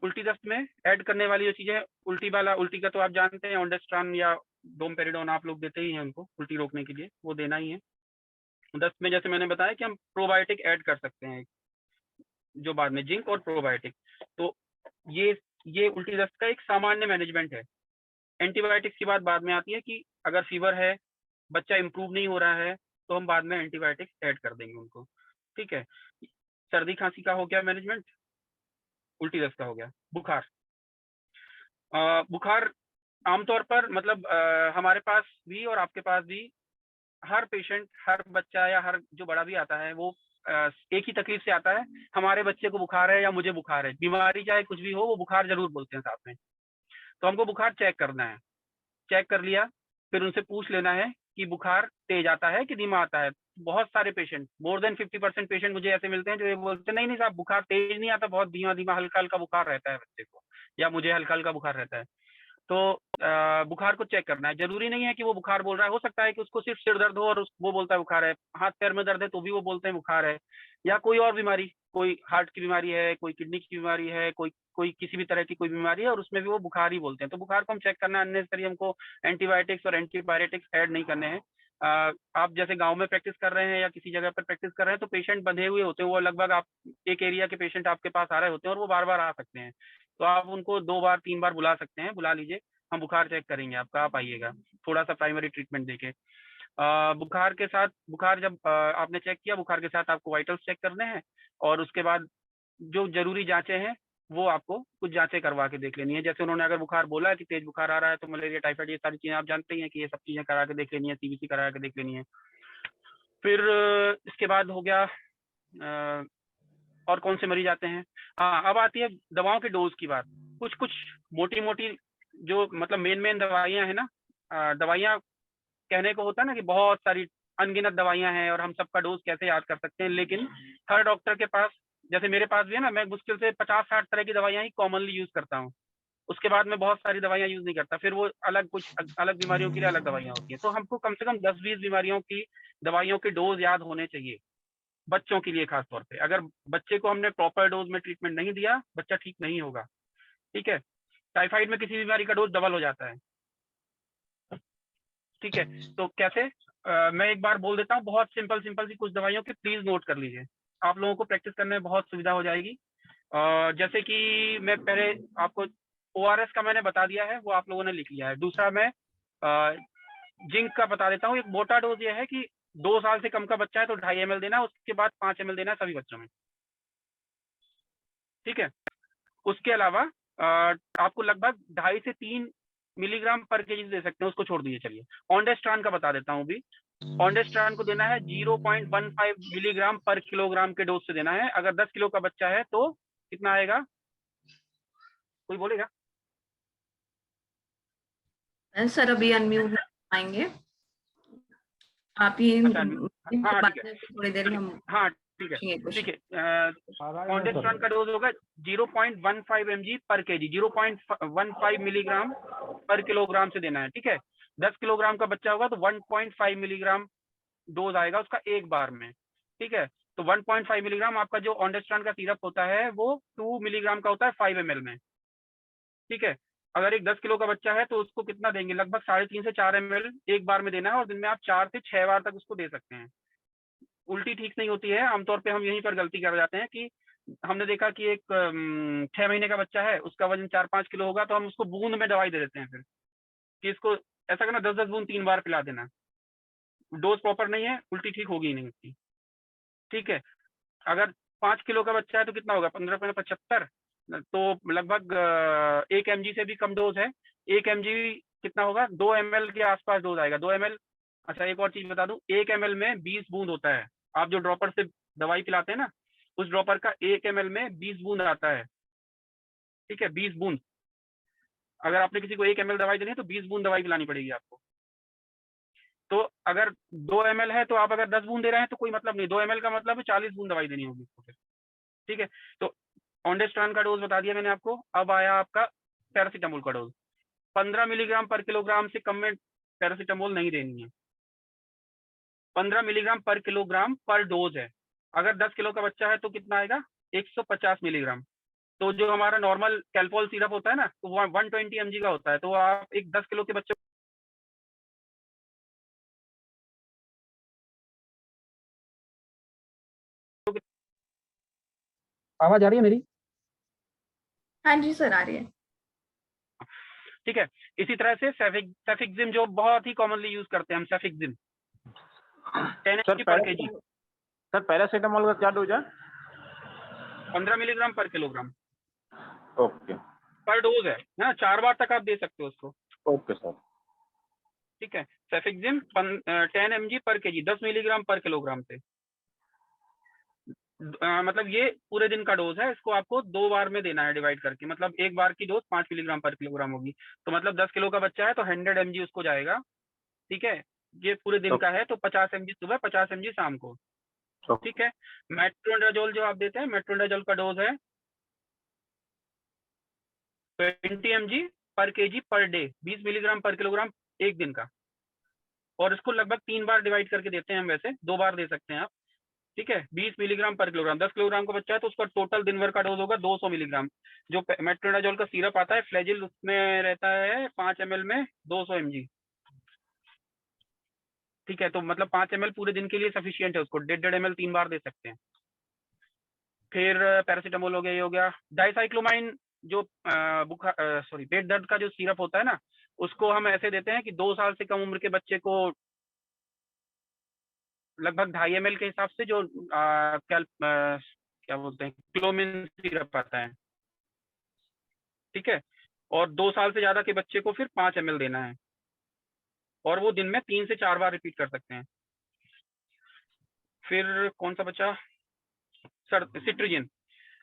उल्टी दस्त में ऐड करने वाली जो चीजें, उल्टी का तो आप जानते हैं, ओंडेस्ट्रान या डोमपेरिडोन आप लोग देते ही हैं उनको उल्टी रोकने के लिए, वो देना ही है। दस्त में जैसे मैंने बताया कि हम प्रोबायोटिक ऐड कर सकते हैं, जो बाद में जिंक और प्रोबायोटिक, तो ये उल्टी दस्त का एक सामान्य मैनेजमेंट है। एंटीबायोटिक्स की बात बाद में आती है कि अगर फीवर है, बच्चा इंप्रूव नहीं हो रहा है, तो हम बाद में एंटीबायोटिक्स ऐड कर देंगे उनको। ठीक है, सर्दी खांसी का हो गया मैनेजमेंट, उल्टी दस्त का हो गया। बुखार, बुखार आमतौर पर मतलब हमारे पास भी और आपके पास भी हर पेशेंट, हर बच्चा या हर जो बड़ा भी आता है वो एक ही तकलीफ से आता है, हमारे बच्चे को बुखार है या मुझे बुखार है। बीमारी चाहे कुछ भी हो, वो बुखार जरूर बोलते हैं साथ में। तो हमको बुखार चेक करना है। चेक कर लिया, फिर उनसे पूछ लेना है कि बुखार तेज आता है कि धीमा आता है। बहुत सारे पेशेंट, मोर देन 50% पेशेंट मुझे ऐसे मिलते हैं जो ये बोलते हैं नहीं नहीं साहब, बुखार तेज नहीं आता, बहुत धीमा धीमा हल्का हल्का बुखार रहता है बच्चे को, या मुझे हल्का हल्का बुखार रहता है। तो बुखार को चेक करना है। जरूरी नहीं है कि वो बुखार बोल रहा है, हो सकता है कि उसको सिर्फ सिर दर्द हो और वो बोलता है बुखार है, हाथ पैर में दर्द है तो भी वो बोलते हैं बुखार है, या कोई और बीमारी, कोई हार्ट की बीमारी है, कोई किडनी की बीमारी है, कोई कोई किसी भी तरह की कोई बीमारी है और उसमें भी वो बुखार ही बोलते हैं। तो बुखार को हम चेक करना है, अननेसेसरी हमको एंटीबायोटिक्स और एंटीपायरेटिक्स ऐड नहीं करने हैं। आप जैसे गांव में प्रैक्टिस कर रहे हैं या किसी जगह पर प्रैक्टिस कर रहे हैं तो पेशेंट बंधे हुए होते हैं, वो लगभग आप एक एरिया के पेशेंट आपके पास आ रहे होते हैं और वो बार बार आ सकते हैं। तो आप उनको 2 बार 3 बार बुला सकते हैं, बुला लीजिए, हम बुखार चेक करेंगे आपका, आप आइएगा, थोड़ा सा प्राइमरी ट्रीटमेंट देके। बुखार के साथ, बुखार जब आपने चेक किया, बुखार के साथ आपको वाइटल्स चेक करने हैं और उसके बाद जो जरूरी जांचें हैं वो आपको कुछ जांचें करवा के देख लेनी है। जैसे उन्होंने अगर बुखार बोला है कि तेज बुखार आ रहा है तो मलेरिया, टाइफाइड, ये सारी चीजें आप जानते ही हैं कि ये सब चीजें करा के देख लेनी है, सीबीसी करा के देख लेनी है। फिर इसके बाद हो गया और कौन से मरीज आते हैं। हाँ, अब आती है दवाओं के डोज की बात। कुछ कुछ मोटी मोटी जो मतलब मेन दवाइयाँ हैं ना, दवाइयाँ कहने को होता है ना कि बहुत सारी अनगिनत दवाइयाँ हैं और हम सबका डोज कैसे याद कर सकते हैं, लेकिन हर डॉक्टर के पास, जैसे मेरे पास भी है ना, मैं मुश्किल से 50-60 तरह की दवाइयाँ ही कॉमनली यूज करता हूँ। उसके बाद मैं बहुत सारी दवाइयाँ यूज नहीं करता, फिर वो अलग कुछ अलग बीमारियों के लिए अलग दवाइयाँ होती हैं। तो हमको कम से कम 10-20 बीमारियों की दवाइयों के डोज याद होने चाहिए, बच्चों के लिए खास तौर पे। अगर बच्चे को हमने प्रॉपर डोज में ट्रीटमेंट नहीं दिया, बच्चा ठीक नहीं होगा। ठीक है, टाइफाइड में किसी बीमारी का डोज डबल हो जाता है। ठीक है, तो कैसे, मैं एक बार बोल देता हूँ, बहुत सिंपल सिंपल सी कुछ दवाइयों की प्लीज नोट कर लीजिए, आप लोगों को प्रैक्टिस करने में बहुत सुविधा हो जाएगी। जैसे कि मैं पहले आपको ORS का मैंने बता दिया है, वो आप लोगों ने लिख लिया है। दूसरा मैं जिंक का बता देता हूँ। एक मोटा डोज ये है कि 2 साल से कम का बच्चा है तो 2.5 ml देना, उसके बाद 5 ml देना सभी बच्चों में। ठीक है, उसके अलावा आपको लगभग 2.5 से 3 मिलीग्राम पर केजी दे सकते हैं, उसको छोड़ दीजिए। चलिए, ऑन्डेस्ट्रान का बता देता हूँ भी। ऑन्डेस्ट्रान को देना है 0.15 मिलीग्राम पर किलोग्राम के डोज से देना है। अगर 10 किलो का बच्चा है तो कितना आएगा, कोई बोलेगा?
सर अभी अनम्यूट आएंगे आप ही।
अच्छा, हाँ
बाद
ठीक है,
में थोड़ी देर में हम
हाँ ठीक है,
पूछेंगे
ठीक
क्वेश्चन।
है। ऑन्डेस्ट्रान का डोज होगा 0.15 mg पर केजी, 0.15 मिलीग्राम पर किलोग्राम से देना है। ठीक है, 10 किलोग्राम का बच्चा होगा तो 1.5 मिलीग्राम डोज आएगा उसका एक बार में। ठीक है, तो 1.5 मिलीग्राम आपका जो ऑन्डेस्ट्रान का सिरप होता है वो 2 मिलीग्राम का होता है 5 ml में। ठीक है, अगर एक 10 किलो का बच्चा है तो उसको कितना देंगे, लगभग 3.5 से 4 ml एक बार में देना है और दिन में आप 4 से 6 बार तक उसको दे सकते हैं। उल्टी ठीक नहीं होती है, आमतौर पे हम यहीं पर गलती कर जाते हैं कि हमने देखा कि एक 6 महीने का बच्चा है, उसका वजन 4-5 किलो होगा तो हम उसको बूंद में दवाई दे देते हैं फिर कि इसको ऐसा करना 10-10 बूंद 3 बार पिला देना। डोज प्रॉपर नहीं है, उल्टी ठीक होगी ही नहीं उसकी। ठीक है, अगर 5 किलो का बच्चा है तो कितना होगा, 15-75, तो लगभग 1 mg से भी कम डोज है। 1 mg कितना होगा, 2 ml के आसपास डोज आएगा, 2 ml। अच्छा, एक और चीज बता दूं, 1 ml में 20 बूंद होता है। आप जो ड्रॉपर से दवाई पिलाते हैं ना, उस ड्रॉपर का 1 ml में 20 बूंद आता है। ठीक है, 20 बूंद। अगर आपने किसी को 1 ml दवाई देनी है तो 20 बूंद दवाई पिलानी पड़ेगी आपको। तो अगर 2 ml है तो आप अगर 10 बूंद दे रहे हैं तो कोई मतलब नहीं, 2 ml का मतलब है 40 बूंद दवाई देनी होगी उसको फिर। ठीक है, तो ऑन्डेस्ट्रान का डोज बता दिया मैंने आपको। अब आया आपका पैरासीटामोल का डोज। 15 मिलीग्राम पर किलोग्राम से कम में पैरासीटामोल नहीं देनी है। 15 मिलीग्राम पर किलोग्राम पर डोज है। अगर 10 किलो का बच्चा है तो कितना आएगा, 150 मिलीग्राम। तो जो हमारा नॉर्मल कैल्पोल सिरप होता है ना, तो वो 120 mg का होता है। तो आप एक 10 किलो के बच्चे को, आवाज आ रही है मेरी?
हाँ जी सर, आ रही है।
ठीक है। इसी तरह से सेफिक्सिम जो बहुत ही कॉमनली यूज करते हैं हम, सेफिक्सिम 10 mg पर केजी।
सर पैरासीटामोल का क्या डोज है?
15 मिलीग्राम पर किलोग्राम
ओके
पर डोज है ना, 4 बार तक आप दे सकते हो उसको।
Okay sir.
ठीक है। सेफिक्सिम 10 mg पर केजी, 10 मिलीग्राम पर किलोग्राम से मतलब ये पूरे दिन का डोज है। इसको आपको 2 बार में देना है डिवाइड करके, मतलब एक बार की डोज 5 मिलीग्राम पर किलोग्राम होगी। तो मतलब 10 किलो का बच्चा है तो 100 mg उसको जाएगा। ठीक है। ये पूरे दिन का है तो 50 mg सुबह, 50 mg शाम को। ठीक है। मेट्रोनिडाजोल जो आप देते हैं, मेट्रोनिडाजोल का डोज है 20 mg पर केजी पर डे, 20 मिलीग्राम पर किलोग्राम एक दिन का। और इसको लगभग 3 बार डिवाइड करके देते हैं हम, वैसे 2 बार दे सकते हैं आप। ठीक है। 20 मिलीग्राम पर किलोग्राम, 10 किलोग्राम का बच्चा है तो उसका टोटल दिन भर का डोज होगा 200 मिलीग्राम। जो मेट्रोनिडाजोल का सिरप आता है फ्लैजिल, उसमें रहता है 5 ml में 200 mg। ठीक है। तो मतलब 5 ml पूरे दिन के लिए सफिशियंट है, उसको 1.5 ml 3 बार दे सकते हैं। फिर पैरासीटामोल हो गया, ये हो गया। डाइसाइक्लोमाइन जो पेट दर्द का जो सिरप होता है ना, उसको हम ऐसे देते हैं कि 2 साल से कम उम्र के बच्चे को लगभग 2.5 ml के हिसाब से जो क्या बोलते हैं, क्लोमिन सिरप आता है। ठीक है। और 2 साल से ज्यादा के बच्चे को फिर 5 ml देना है, और वो दिन में 3 से 4 बार रिपीट कर सकते हैं। फिर कौन सा बचा सर? सिट्रिजिन।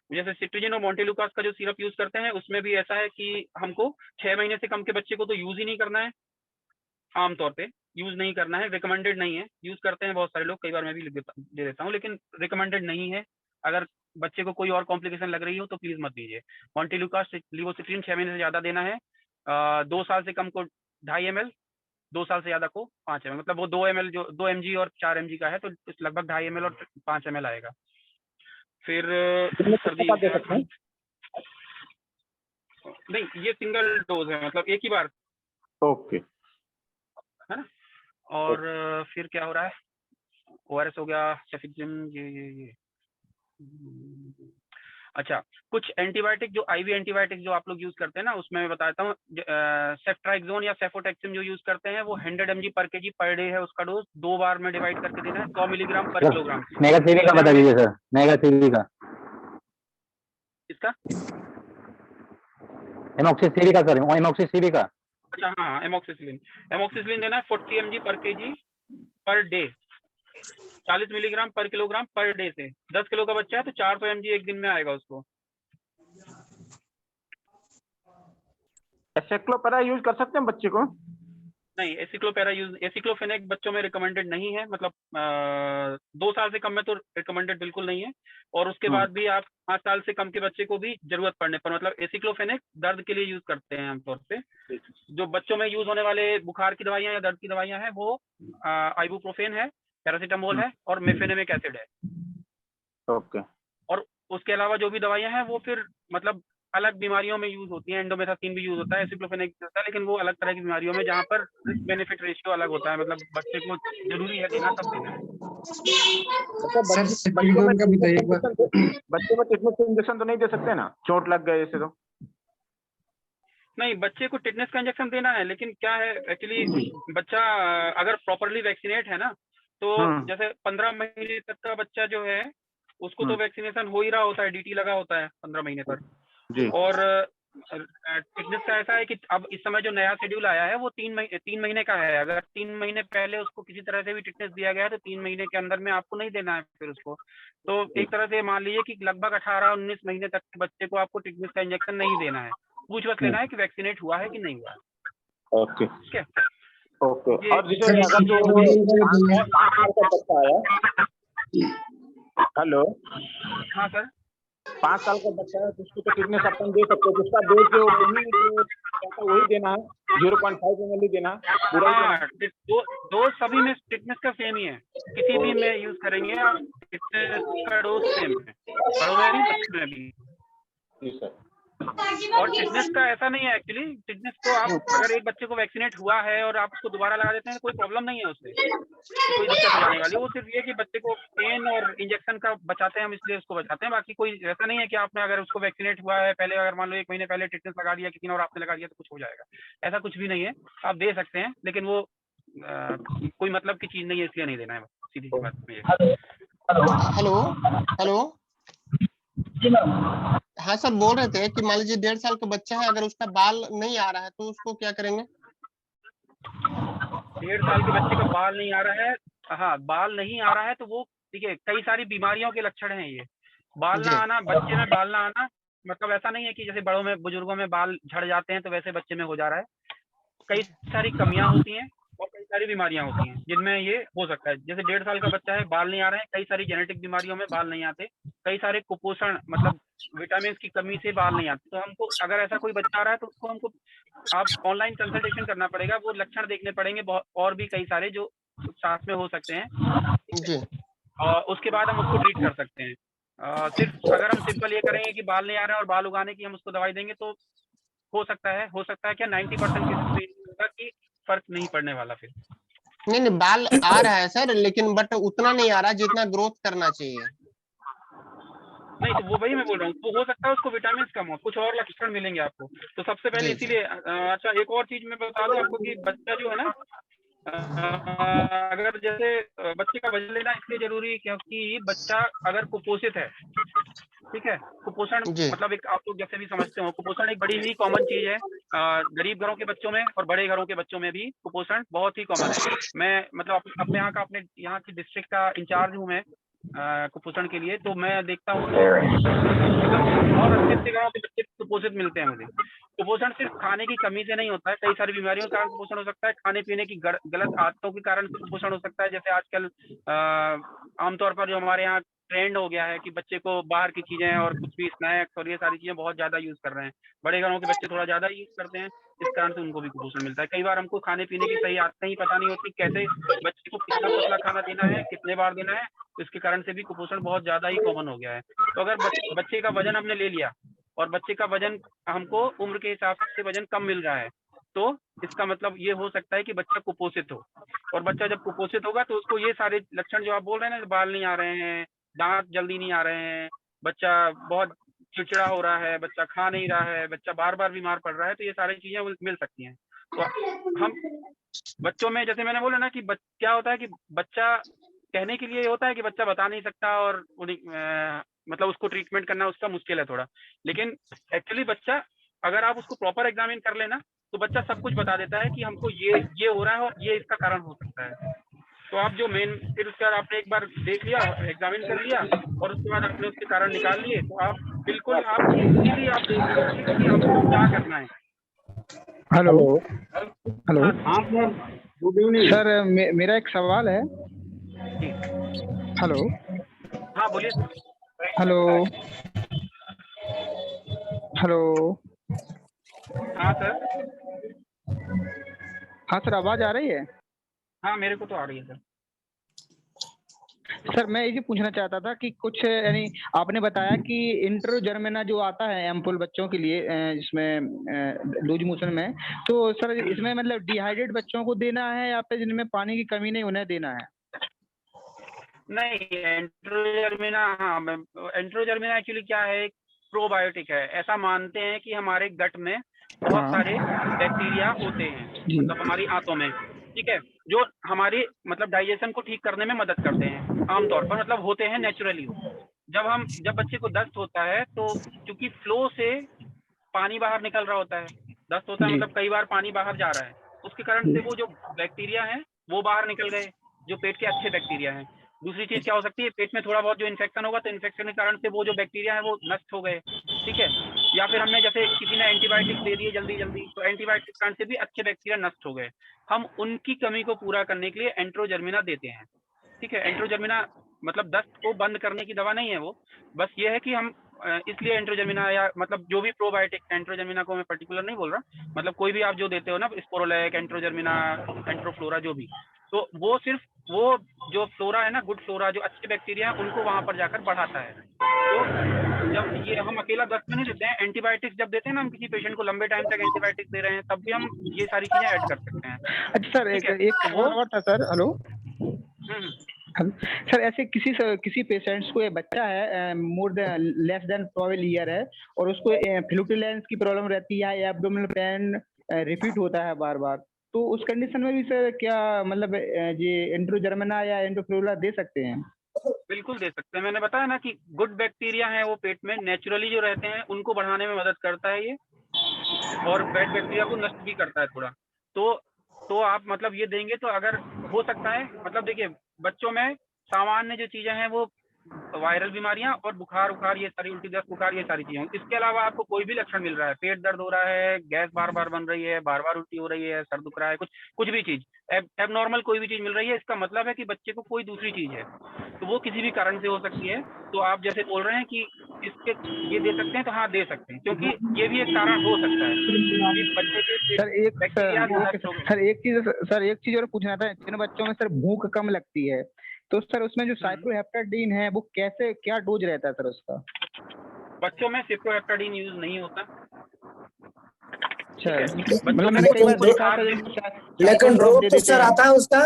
जैसे सिट्रिजिन और मोंटेलुकास का जो सिरप यूज करते हैं, उसमें भी ऐसा है कि हमको 6 महीने से कम के बच्चे को तो यूज ही नहीं करना है, आमतौर पे यूज नहीं करना है, रिकमेंडेड नहीं है। यूज करते हैं बहुत सारे लोग, कई बार मैं भी दे देता हूँ, लेकिन रिकमेंडेड नहीं है। अगर बच्चे को कोई और कॉम्प्लिकेशन लग रही हो तो प्लीज मत दीजिए। मोंटेलुकास लिवोसिट्रिन 6 महीने से ज्यादा देना है। 2 साल से कम को 2.5 ml, 2 साल से ज्यादा को 5 ml, मतलब वो 2 ml जो 2 mg और 4 mg का है तो लगभग 2.5 ml और 5 ml आएगा। फिर सर्दी नहीं, ये सिंगल डोज है, मतलब एक ही बार।
ओके
है ना। और फिर क्या हो रहा है, ORS हो गया, सेफिक्सिम, ये अच्छा। कुछ एंटीबायोटिक जो IV एंटीबायोटिक जो आप लोग यूज करते हैं ना, उसमें मैं बताता हूँ। सेफ्ट्राइक्सोन या सेफोटेक्सिम जो यूज करते हैं वो 100 mg पर केजी पर डे है, उसका डोज 2 बार में डिवाइड करके देना है, 100 मिलीग्राम पर किलोग्राम।
नेगेटिव का बता दीजिए सर, नेगेटिव का।
इसका
एमोक्सिसिलिन का सर, एमोक्सिसिलिन का।
अच्छा हाँ, एमोक्सिसिलिन देना है 40 mg पर केजी पर डे, 40 मिलीग्राम पर किलोग्राम पर डे से। 10 किलो का बच्चा है तो 400 mg एक दिन में आएगा उसको।
एसिक्लोपेरा यूज कर सकते हैं बच्चे को?
नहीं, एसिक्लोफेनेक बच्चों में रिकमेंडेड नहीं है, मतलब 2 साल से कम में तो रिकमेंडेड बिल्कुल नहीं है। और उसके बाद भी आप 5 साल से कम के बच्चे को भी जरूरत पड़ने पर, मतलब एसिक्लोफेनेक दर्द के लिए यूज करते हैं आमतौर पे। जो बच्चों में यूज होने वाले बुखार की दवाइयां या दर्द की दवाइयां हैं वो आइबुप्रोफेन है, पैरासीटामोल है और मेफेनेमिक एसिड है।
ओके।
और उसके अलावा जो भी दवाइयां हैं वो फिर मतलब अलग बीमारियों में यूज होती है। एंडोमेथासिन भी यूज होता है, एसिक्लोफेनेक होता है, लेकिन वो अलग तरह की बीमारियों में जहाँ पर रिस्क बेनिफिट रेशियो अलग होता है, मतलब बच्चे को जरूरी है देना तब देना है।
सर सिट्रिजिन का बताइए एक बार। बच्चे में टिटनेस का इंजेक्शन तो नहीं दे सकते ना, चोट लग गए ऐसे तो?
नहीं, बच्चे को टिटनेस का इंजेक्शन देना है, लेकिन क्या है एक्चुअली बच्चा अगर प्रॉपरली वैक्सीनेट है ना, तो जैसे 15 महीने तक का बच्चा जो है उसको तो वैक्सीनेशन हो ही रहा होता है, DT लगा होता है 15 महीने पर जी। और टिटनेस का ऐसा है कि अब इस समय जो नया शेड्यूल आया है वो 3 महीने का है। अगर 3 महीने पहले उसको किसी तरह से भी टिटनेस दिया गया है तो 3 महीने के अंदर में आपको नहीं देना है फिर उसको। तो एक तरह से मान लीजिए कि लगभग 18-19 महीने तक के बच्चे को आपको टिटनेस का इंजेक्शन नहीं देना है, पूछ बस लेना है कि वैक्सीनेट हुआ है कि नहीं हुआ है।
ओके
ठीक है।
ओके। और जैसे अगर जो बच्चा आया, हेलो
हाँ सर,
5 साल का बच्चा है जिसको तो टिटनेस अपन दे सकते हैं, जिसका डोज जो वही देना है, 0.5 ml ही देना है पूरा ही देना है।
डोज सभी में टिटनेस का सेम ही है, किसी भी में यूज करेंगे आप टिटनेस का डोज सेम है, बड़ों में भी बच्चों में भी।
जी सर।
और टिटनेस का ऐसा नहीं है एक्चुअली, टिटनेस तो आप अगर एक बच्चे को वैक्सीनेट हुआ है और आप उसको दोबारा लगा देते हैं कोई प्रॉब्लम नहीं है उससे, कोई दिक्कत हो जाने वाली। वो सिर्फ ये कि बच्चे को पेन और इंजेक्शन का बचाते हैं हम, इसलिए उसको बचाते हैं। बाकी कोई ऐसा नहीं है कि आपने अगर उसको वैक्सीनेट हुआ है पहले, अगर मान लो 1 महीने पहले टिटनेस लगा दिया किसी ने और आपने लगा दिया तो कुछ हो जाएगा, ऐसा कुछ भी नहीं है। आप दे सकते हैं लेकिन वो कोई मतलब की चीज नहीं है, इसलिए नहीं देना है, सीधी सी बात है।
Hello hello. हाँ सर, बोल रहे थे कि मान लीजिए 1.5 साल का बच्चा है, अगर उसका बाल नहीं आ रहा है तो उसको क्या करेंगे?
1.5 साल के बच्चे का बाल नहीं आ रहा है, हाँ बाल नहीं आ रहा है तो वो देखिए कई सारी बीमारियों के लक्षण हैं ये। बाल ना आना, बच्चे में बाल ना आना मतलब ऐसा नहीं है कि जैसे बड़ों में बुजुर्गों में बाल झड़ जाते हैं तो वैसे बच्चे में हो जा रहा है। कई सारी कमियां होती हैं और कई सारी बीमारियां होती हैं जिनमें ये हो सकता है। जैसे 1.5 साल का बच्चा है, बाल नहीं आ रहे हैं, कई सारी जेनेटिक बीमारियों में बाल नहीं आते, कई सारे कुपोषण मतलब विटामिन की कमी से बाल नहीं आते। तो हमको अगर ऐसा कोई बच्चा आ रहा है तो उसको हमको आप ऑनलाइन कंसल्टेशन करना पड़ेगा, वो लक्षण देखने पड़ेंगे और भी कई सारे जो साथ में हो सकते हैं
जी।
और उसके बाद हम उसको ट्रीट कर सकते हैं। सिर्फ अगर हम सिंपल ये करेंगे कि बाल नहीं आ रहे हैं और बाल उगाने की हम उसको दवाई देंगे तो हो सकता है क्या 90% केसेस में होगा कि फर्क नहीं पड़ने वाला फिर।
नहीं, बाल आ रहा है सर, लेकिन बट उतना नहीं आ रहा जितना ग्रोथ करना चाहिए।
नहीं तो वो वही मैं बोल रहा हूँ, तो हो सकता है उसको विटामिन कम हो, कुछ और लक्षण मिलेंगे आपको। तो सबसे पहले इसीलिए अच्छा एक और चीज मैं बता दूं आपको कि बच्चा जो है ना अगर जैसे बच्चे का वजन लेना इसलिए जरूरी क्योंकि बच्चा अगर कुपोषित है, ठीक है, कुपोषण मतलब एक आप लोग जैसे भी समझते हो कुपोषण एक बड़ी ही कॉमन चीज है। गरीब घरों के बच्चों में और बड़े घरों के बच्चों में भी कुपोषण बहुत ही कॉमन है। मैं मतलब अपने यहाँ का अपने यहाँ की डिस्ट्रिक्ट का इंचार्ज हूँ मैं कुपोषण के लिए, तो मैं देखता हूँ तो बहुत अच्छे घरों के बच्चे कुपोषित मिलते हैं मुझे। कुपोषण सिर्फ खाने की कमी से नहीं होता है, कई सारी बीमारियों के कारण कुपोषण हो सकता है, खाने पीने की गलत आदतों के कारण कुपोषण हो सकता है। जैसे आजकल आमतौर पर जो हमारे यहाँ ट्रेंड हो गया है कि बच्चे को बाहर की चीजें और कुछ भी स्नैक्स और ये सारी चीजें बहुत ज्यादा यूज कर रहे हैं, बड़े घरों के बच्चे थोड़ा ज्यादा यूज करते हैं, इस कारण से उनको भी कुपोषण मिलता है। कई बार हमको खाने पीने की सही आदतें ही पता नहीं होती, कैसे बच्चे को कितना पतला खाना देना है, कितने बार देना है, तो इसके कारण से भी कुपोषण बहुत ज्यादा ही कॉमन हो गया है। तो अगर बच्चे का वजन हमने ले लिया और बच्चे का वजन हमको उम्र के हिसाब से वजन कम मिल रहा है तो इसका मतलब ये हो सकता है कि बच्चा कुपोषित हो। और बच्चा जब कुपोषित होगा तो उसको ये सारे लक्षण जो आप बोल रहे हैं ना, बाल नहीं आ रहे हैं, दांत जल्दी नहीं आ रहे हैं, बच्चा बहुत चिड़चिड़ा हो रहा है, बच्चा खा नहीं रहा है, बच्चा बार बार बीमार पड़ रहा है, तो ये सारी चीजें मिल सकती हैं। तो हम बच्चों में जैसे मैंने बोला ना कि क्या होता है कि बच्चा कहने के लिए होता है कि बच्चा बता नहीं सकता और मतलब उसको ट्रीटमेंट करना उसका मुश्किल है थोड़ा, लेकिन एक्चुअली बच्चा अगर आप उसको प्रॉपर एग्जामिन कर लेना तो बच्चा सब कुछ बता देता है कि हमको ये हो रहा है और ये इसका कारण हो सकता है। तो आप जो मेन फिर उसके बाद आपने एक बार देख लिया, एग्जामिन कर लिया और उसके बाद आपने उसके कारण निकाल लिए तो आप बिल्कुल आप इजीली आप देख लीजिए कि आपको क्या करना है।
हेलो हेलो
हाँ सर,
गुड इवनिंग
सर, मेरा एक सवाल है। हेलो
हाँ बोलिए सर।
हेलो हेलो
हाँ सर।
हाँ सर, आवाज आ रही है?
हाँ मेरे को तो आ रही है सर।
सर मैं ये पूछना चाहता था कि कुछ यानी आपने बताया कि इंट्रोजर्मिना जो आता है एम्पुल बच्चों के लिए इसमें लूज मोशन में, तो सर इसमें मतलब डिहाइड्रेट बच्चों को देना है या फिर जिनमें पानी की कमी नहीं उन्हें देना है?
नहीं एंट्रोजर्मिना, हाँ एंट्रोजर्मिना एक्चुअली क्या है, एक प्रोबायोटिक है। ऐसा मानते हैं कि हमारे गट में बहुत सारे बैक्टीरिया होते हैं, मतलब हमारी आंतों में, ठीक है, जो हमारी मतलब डाइजेशन को ठीक करने में मदद करते हैं आमतौर पर, मतलब होते हैं नेचुरली। जब बच्चे को दस्त होता है तो क्योंकि फ्लो से पानी बाहर निकल रहा होता है, दस्त होता है मतलब कई बार पानी बाहर जा रहा है, उसके कारण से वो जो बैक्टीरिया है वो बाहर निकल गए, जो पेट के अच्छे बैक्टीरिया हैं। दूसरी चीज क्या हो सकती है, पेट में थोड़ा बहुत जो इन्फेक्शन होगा तो इन्फेक्शन के कारण से वो जो बैक्टीरिया है वो नष्ट हो गए, ठीक है, या फिर हमने जैसे किसी ने एंटीबायोटिक दे दिए जल्दी जल्दी तो एंटीबायोटिक के कारण से भी अच्छे बैक्टीरिया नष्ट हो गए। हम उनकी कमी को पूरा करने के लिए एंट्रोजर्मिना देते हैं, ठीक है। एंट्रोजर्मिना मतलब दस्त को बंद करने की दवा नहीं है वो, बस ये है कि हम इसलिए एंट्रोजर्मिना या मतलब जो भी प्रोबायोटिक, एंट्रोजर्मिना को मैं पर्टिकुलर नहीं बोल रहा, मतलब कोई भी आप जो देते हो ना, स्पोरोलैक, एंट्रोजर्मिना, एंट्रोफ्लोरा, जो भी, तो वो सिर्फ वो जो फ्लोरा है ना, गुड फ्लोरा, जो अच्छे बैक्टीरिया है उनको वहां पर जाकर बढ़ाता है। तो जब ये हम अकेला दस्त में नहीं देते हैं, एंटीबायोटिक्स जब देते हैं ना हम किसी पेशेंट को, लंबे टाइम तक एंटीबायोटिक्स दे रहे हैं, तब भी हम ये सारी चीजें ऐड कर सकते हैं।
अच्छा सर,
ठीक
एक
है,
एक
वो
सवाल और था सर। हेलो
हम्म,
सर, ऐसे किसी पेशेंट्स को ये बच्चा है more than less than 12 year है और उसको फ्लूटुलेंस की प्रॉब्लम रहती है, एब्डोमिनल पेन रिपीट होता है बार बार, तो उस कंडीशन में भी सर क्या मतलब ये एंड्रोजर्मेना या एंडोफ्लोरा दे सकते हैं?
बिल्कुल दे सकते हैं। मैंने बताया ना कि गुड बैक्टीरिया हैं वो पेट में नेचुरली जो रहते हैं उनको बढ़ाने में मदद करता है ये, और बैड बैक्टीरिया को नष्ट भी करता है थोड़ा। तो आप मतलब ये देंगे तो अगर हो सकता है, मतलब देखिए बच्चों में सामान्य जो चीजें हैं वो वायरल बीमारियां और बुखार उखार, ये सारी उल्टी दस्त बुखार, ये सारी चीजें। इसके अलावा आपको कोई भी लक्षण मिल रहा है, पेट दर्द हो रहा है, गैस बार बार बन रही है, बार बार उल्टी हो रही है, सर दुख रहा है, कुछ भी चीज एबनॉर्मल कोई भी चीज मिल रही है, इसका मतलब है कि बच्चे को कोई दूसरी चीज है, तो वो किसी भी कारण से हो सकती है। तो आप जैसे बोल रहे हैं कि इसके ये दे सकते हैं, तो हाँ दे सकते हैं, क्योंकि ये भी एक कारण हो सकता है कि बच्चे के
सर एक
बैक्टीरिया
ओके
नष्ट हो गए।
सर एक चीज और पूछना था। जिन बच्चों में सर भूख कम लगती है, तो सर उसमें जो साइप्रोहेप्टाडीन है वो कैसे, क्या डोज रहता है सर उसका?
बच्चों में सिप्रोहेप्टाडीन यूज नहीं होता।
अच्छा,
बच्चों
मतलब
में
मैंने कई बार
कुछ
देखा
खास
था
दिन,
लेकिन
ड्रॉप
ड्रॉप
दे
तो
देते
सर
हैं।
आता है उसका।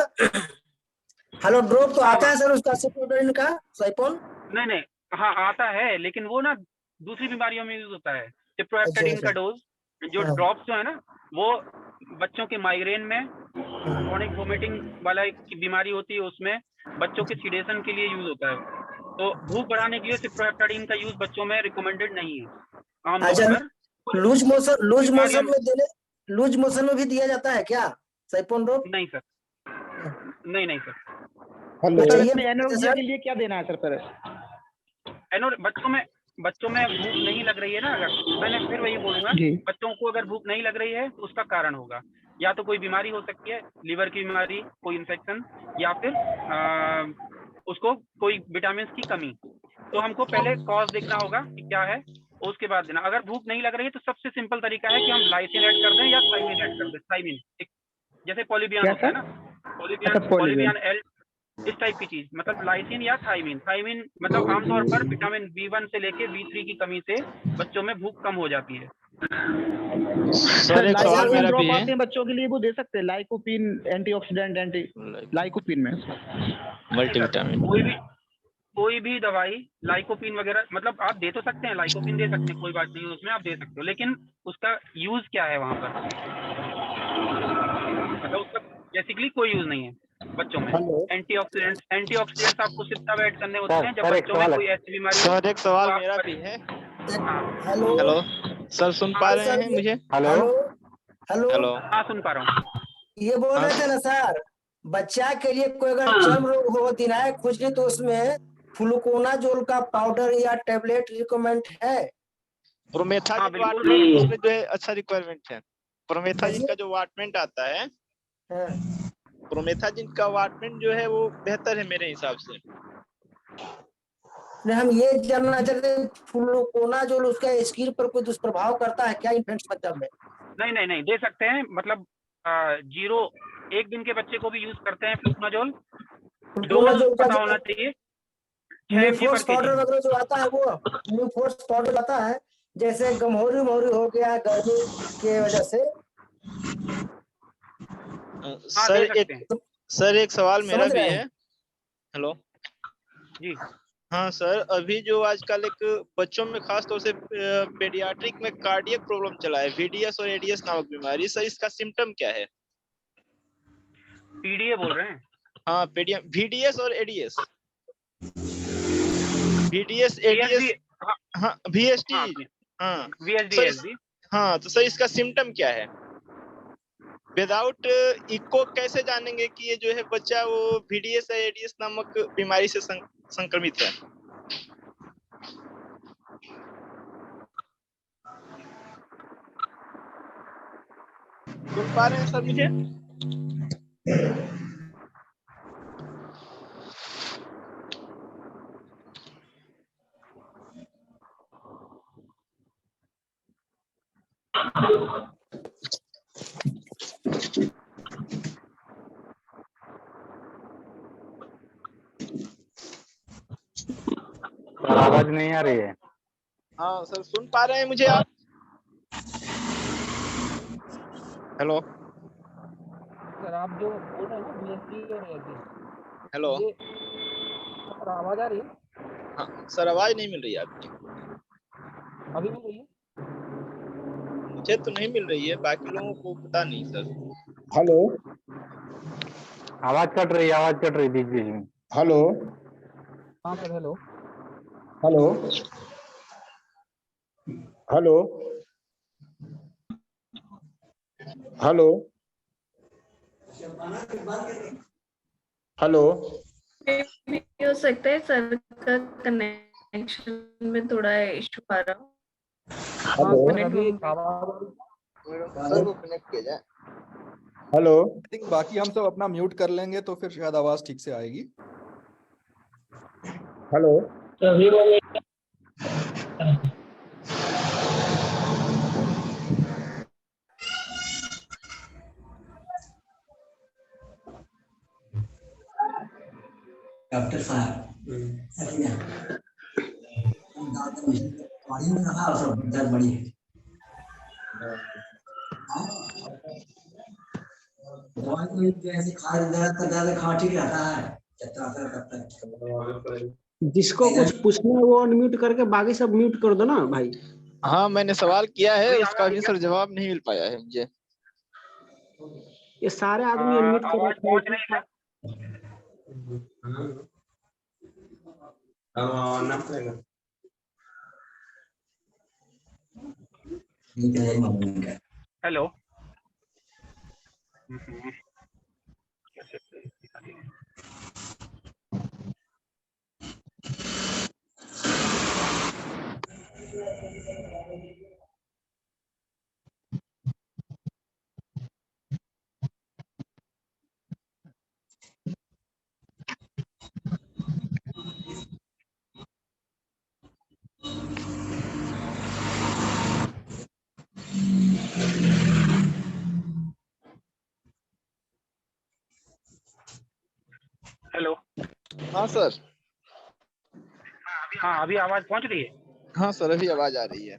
हेलो, ड्रॉप तो
हाँ
आता है सर उसका सिप्रोडोलिन का, साइपोन।
नहीं नहीं, हाँ आता है, लेकिन वो ना दूसरी बीमारियों में यूज होता है। सिप्रोहेप्टाडीन
अच्छा
का डोज, जो
हाँ,
ड्रॉप्स जो है ना, वो बच्चों के माइग्रेन में, क्रॉनिक वोमिटिंग वाला की बीमारी होती है उसमें, बच्चों के सीडेशन के लिए यूज होता है। तो भूख बढ़ाने के लिए सिप्रोहेप्टाडीन का यूज बच्चों में रिकमेंडेड नहीं है आमतौर
अच्छा,
पर। कुछ
लूज
बीमारियों
मोशन
में
में देने, लूज मोशन में भी दिया जाता है क्या साइपोन ड्रॉप?
नहीं सर, नहीं सर।
तो
अच्छा,
सर
ये
इसमें एनोरेक्सिया
सर
के लिए क्या देना है सर फिर?
बच्चों में भूख नहीं लग रही है ना, अगर, मैंने फिर वही बोलूंगा,
जी
बच्चों को अगर भूख नहीं लग रही है तो उसका कारण होगा या तो कोई बीमारी हो सकती है, लीवर की बीमारी, कोई इन्फेक्शन, या फिर उसको कोई विटामिन की कमी। तो हमको पहले कॉज देखना होगा कि क्या है, उसके बाद देना। अगर भूख नहीं लग रही है तो सबसे सिंपल तरीका है कि हम लाइसिन ऐड कर दें या थाइमिन ऐड कर दें। थाइमिन जैसे पॉलीबियान
क्या
होता है
सर?
ना,
अच्छा, पॉलीविन।
पॉलीबियान एल, इस टाइप की चीज, मतलब लाइसिन या थाइमिन। थाइमिन मतलब आमतौर पर विटामिन B1 से लेके B3 की कमी से बच्चों में भूख कम हो जाती है।
सर एक सवाल
लाइकोपिन
मेरा भी
ड्रॉप
है।
आते हैं बच्चों के लिए, वो दे सकते हैं? लाइकोपिन एंटीऑक्सीडेंट, लाइकोपिन में
मल्टीविटामिन।
कोई भी दवाई लाइकोपिन वगैरह, मतलब आप दे तो सकते हैं, लाइकोपिन दे सकते हैं, कोई बात नहीं, उसमें आप दे सकते हो, लेकिन उसका यूज क्या है वहां पर, मतलब उसका बेसिकली कोई यूज नहीं है बच्चों में। एंटीऑक्सीडेंट्स आपको सिर्फ तब ऐड करने होते हैं जब बच्चों में कोई ऐसी बीमारी हो।
सर एक सवाल
तो
मेरा
आप
भी है।
हाँ
हेलो
हेलो सर, सुन पा रहे
सर,
हैं मुझे?
हेलो हेलो,
हेलो
हाँ सुन पा रहा हूँ।
ये बोल
हाँ
रहे थे ना सर, बच्चा के लिए कोई अगर चर्म रोग हो, दिनाय खुजली, तो उसमें फ्लूकोनाजोल का पाउडर या टेबलेट रिकमेंड है?
हाँ
प्रोमेथाजिन
बिल्कुल।
वाटमेंट उसमें जो है अच्छा रिक्वायरमेंट है। प्रोमेथाजिन
कैसे?
का जो वाटमेंट आता है,
हाँ।
प्रोमेथाजिन का वाटमेंट जो है वो बेहतर है मेरे हिसाब से।
नहीं, हम ये जानना चाहते हैं फ्लूकोनाजोल उसका स्किन पर कोई दुष्प्रभाव करता है क्या इन्फेक्शन मतलब में?
नहीं दे सकते हैं, मतलब 1 दिन के बच्चे को भी यूज करते हैं फ्लूकोनाजोल। डोज
फ्लूकोनाजोल का
पता
जो
होना चाहिए, 6 mg
म्यूफोर्स
पर
पाउडर
केजी।
वगैरह जो आता है, वो म्यूफोर्स पाउडर आता है, जैसे गमहोरी उमहोरी हो गया गर्मी के वजह से।
हाँ दे सकते हैं
सर एक सवाल मेरा
समझ
भी
रहे
है।
हैं?
हेलो
जी।
हाँ सर, अभी जो आजकल एक बच्चों में खास तौर से पेडियाट्रिक में कार्डियक प्रॉब्लम चला है, VDS और ADS नामक बीमारी। सर इसका सिम्टम क्या है?
पीडीए बोल रहे हैं?
हाँ VDS और ADS। VDS ADS,
VSD,
हाँ VST।
हाँ
हाँ
VSD
सर
ASD।
हाँ, तो सर इसका सिम्टम क्या है? विदाउट इको कैसे जानेंगे कि ये जो है बच्चा वो VDS या ADS नामक बीमारी से संक्रमित है? सुन पा रहे हैं सर मुझे?
आवाज नहीं आ रही है।
हाँ सर, सुन पा रहे हैं मुझे आप? हेलो
सर आप जो बोल रहे हैं ना बीएससी और एएसडी,
हेलो।
ये सर आवाज आ रही है?
हाँ सर, आवाज नहीं मिल रही है आपकी।
अभी मिल रही है?
मुझे तो नहीं मिल रही है, बाकी लोगों को पता नहीं सर।
हेलो
आवाज कट रही है बीच बीच में।
हेलो। हाँ sir hello hello hello hello hello.
भी हो सकता है सर का कनेक्शन में थोड़ा इशू आ रहा हो।
हेलो
मिनट
अभी
होंगे।
आवाज
सर को कनेक्ट किया जाए।
हेलो।
आई थिंक बाकी हम सब अपना म्यूट कर लेंगे तो फिर शायद आवाज ठीक से आएगी।
हेलो
डॉक्टर साहब दर्द बड़ी है। दवाई कोई जैसे खा दर्द खा ठीक रहता है तब तक। जिसको कुछ पूछना है वो अनम्यूट करके बाकी सब म्यूट कर दो ना भाई।
हाँ मैंने सवाल किया है, उसका भी सर जवाब नहीं मिल पाया है मुझे।
ये सारे आदमी अनम्यूट कर
आवाज पहुंच रही है? हेलो। हेलो।
हाँ सर।
हाँ अभी आवाज पहुंच रही है?
हाँ सर, अभी आवाज आ रही है।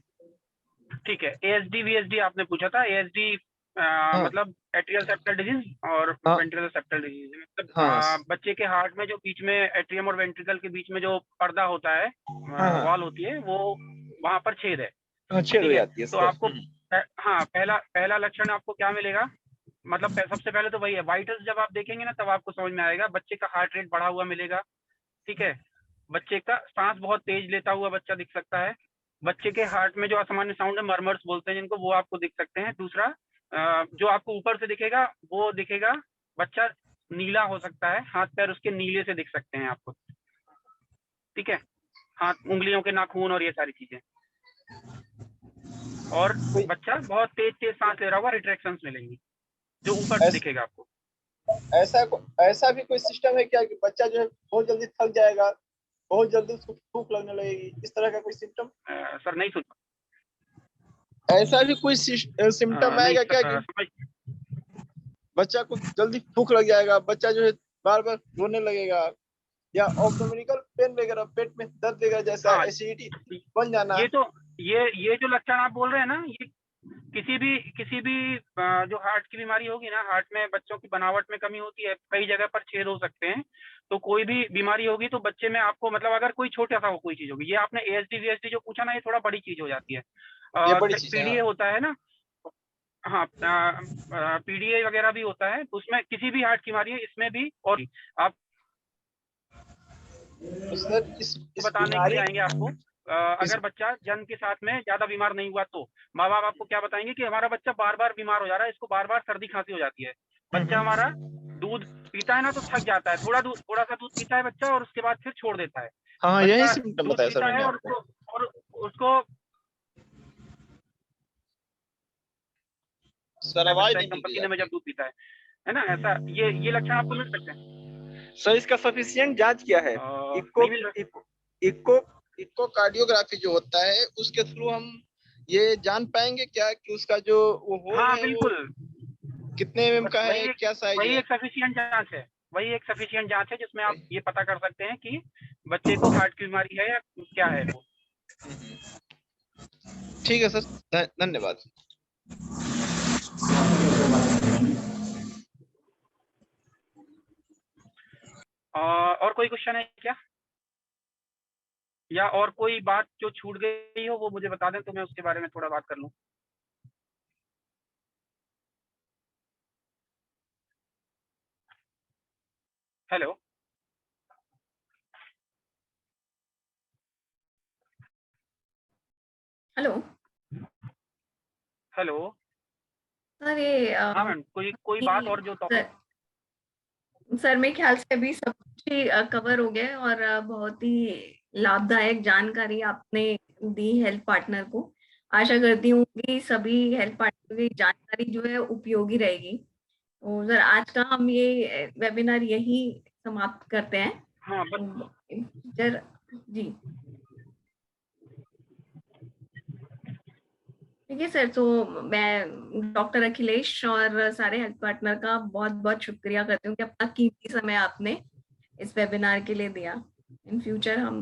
ठीक है। एएसडी वीएसडी आपने पूछा था। एएसडी मतलब एट्रियल सेप्टल डिजीज और
हाँ।
वेंट्रिकल सेप्टल डिजीज, मतलब
हाँ।
बच्चे के हार्ट में जो बीच में एट्रियम और वेंट्रिकल के बीच में जो पर्दा होता है,
हाँ।
वॉल होती है, वो वहां पर छेद है।
छेद हो
ठीक है,
जाती है
तो
सर।
आपको हाँ पहला लक्षण आपको क्या मिलेगा? मतलब सबसे पहले तो वही है, वाइटल्स जब आप देखेंगे ना तब आपको समझ में आएगा। बच्चे का हार्ट रेट बढ़ा हुआ मिलेगा। ठीक है, बच्चे का सांस बहुत तेज लेता हुआ बच्चा दिख सकता है। बच्चे के हार्ट में जो असामान्य साउंड है, मरमर्स बोलते हैं जिनको, वो आपको दिख सकते हैं। दूसरा जो आपको ऊपर से दिखेगा वो दिखेगा, बच्चा नीला हो सकता है, हाथ पैर उसके नीले से दिख सकते हैं आपको। ठीक है, हाथ उंगलियों के नाखून और ये सारी चीजें। और बच्चा बहुत तेज तेज सांस ले रहा होगा, रिट्रैक्शंस मिलेंगी जो ऊपर से दिखेगा आपको।
ऐसा भी कोई सिस्टम है क्या कि बच्चा जो है बहुत जल्दी थक जाएगा, बहुत जल्दी उसको भूख लगने लगेगी, इस तरह का कोई सिम्टम?
सर नहीं सुन।
ऐसा भी कोई सिम्टम आएगा क्या कि बच्चा को जल्दी भूख लग जाएगा, बच्चा जो है बार बार रोने लगेगा, या एब्डोमिनल पेन वगैरह, पेट में दर्द वगैरह जैसा, एसिडिटी बन जाना?
ये जो लक्षण आप बोल रहे हैं ना, ये किसी भी जो हार्ट की बीमारी होगी ना, हार्ट में बच्चों की बनावट में कमी होती है, कई जगह पर छेद हो सकते हैं, तो कोई भी बीमारी होगी तो बच्चे में आपको, मतलब अगर कोई छोटा सा कोई चीज होगी, ये आपने एएसडी वीएसडी जो पूछा ना, ये थोड़ा बड़ी चीज हो जाती है। पीडीए होता है ना, हाँ पीडीए वगैरह भी होता है, उसमें किसी भी हार्ट की बीमारी है, इसमें भी। और आप बताने के लिए आएंगे आपको, अगर बच्चा जन्म के साथ में ज्यादा बीमार नहीं हुआ तो माँ बाप आपको क्या बताएंगे कि हमारा बच्चा बार बार बीमार हो जा रहा है, इसको बार बार सर्दी खांसी हो जाती है। बच्चा हमारा दूध पीता है ना तो थक जाता है, थोड़ा सा दूध पीता है बच्चा और उसके बाद फिर छोड़ देता है।
हाँ, यही सिम्टम बताया सर मैंने आपको।
और उसको पसीने में जब दूध पीता है ना, ऐसा ये लक्षण आपको मिल सकते हैं।
सर इसका सफिशिएंट जांच क्या है? इको कार्डियोग्राफी जो होता है उसके थ्रू हम ये जान पाएंगे क्या कि उसका जो वो होल
हाँ,
है
बिल्कुल।
वो कितने एमएम का है, क्या साइज है?
वही एक सफिशिएंट जांच है जिसमें आप ये पता कर सकते हैं कि बच्चे को हार्ट की बीमारी है या क्या है वो।
ठीक है सर, धन्यवाद।
और कोई क्वेश्चन है क्या, या और कोई बात जो छूट गई हो वो मुझे बता दें तो मैं उसके बारे में थोड़ा बात कर लूं। Hello,
hello
hello.
सर, ये
हाँ मैम, कोई बात और जो टॉपिक।
सर मेरे ख्याल से अभी सब कुछ ही कवर हो गया है, और बहुत ही लाभदायक जानकारी आपने दी हेल्थ पार्टनर को। आशा करती हूँ कि सभी हेल्थ पार्टनर की जानकारी जो है उपयोगी रहेगी। तो सर आज का हम ये वेबिनार यही समाप्त करते हैं।
हाँ बस।
सर जी ठीक है सर, तो मैं डॉक्टर अखिलेश और सारे हेल्थ पार्टनर का बहुत बहुत शुक्रिया करती हूँ कि अपना कीमती समय आपने इस वेबिनार के लिए दिया। इन फ्यूचर हम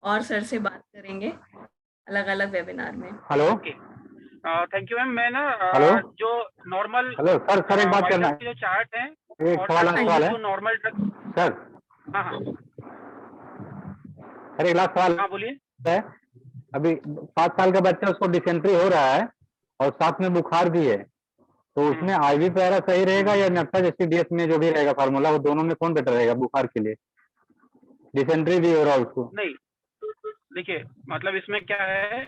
और सर से बात करेंगे अलग अलग वेबिनार में।
Hello,
thank you ma'am. मैं ना
हेलो,
जो नॉर्मल
हेलो सर एक बात करना है,
जो चार्ट है
एक
और
सवाल है
जो नॉर्मल ड्रग।
सर।
हाँ हाँ
अरे एक लास्ट सवाल
हाँ बोलिए।
है। अभी 5 साल का बच्चा, उसको डिसेंट्री हो रहा है और साथ में बुखार भी है, तो उसमें आईवी पैरा सही रहेगा या NAFTA-HCDS में जो भी रहेगा फार्मूला, वो दोनों में कौन बेटर रहेगा बुखार के लिए? डिसेंट्री भी हो रहा है उसको।
नहीं देखिए, मतलब इसमें क्या है,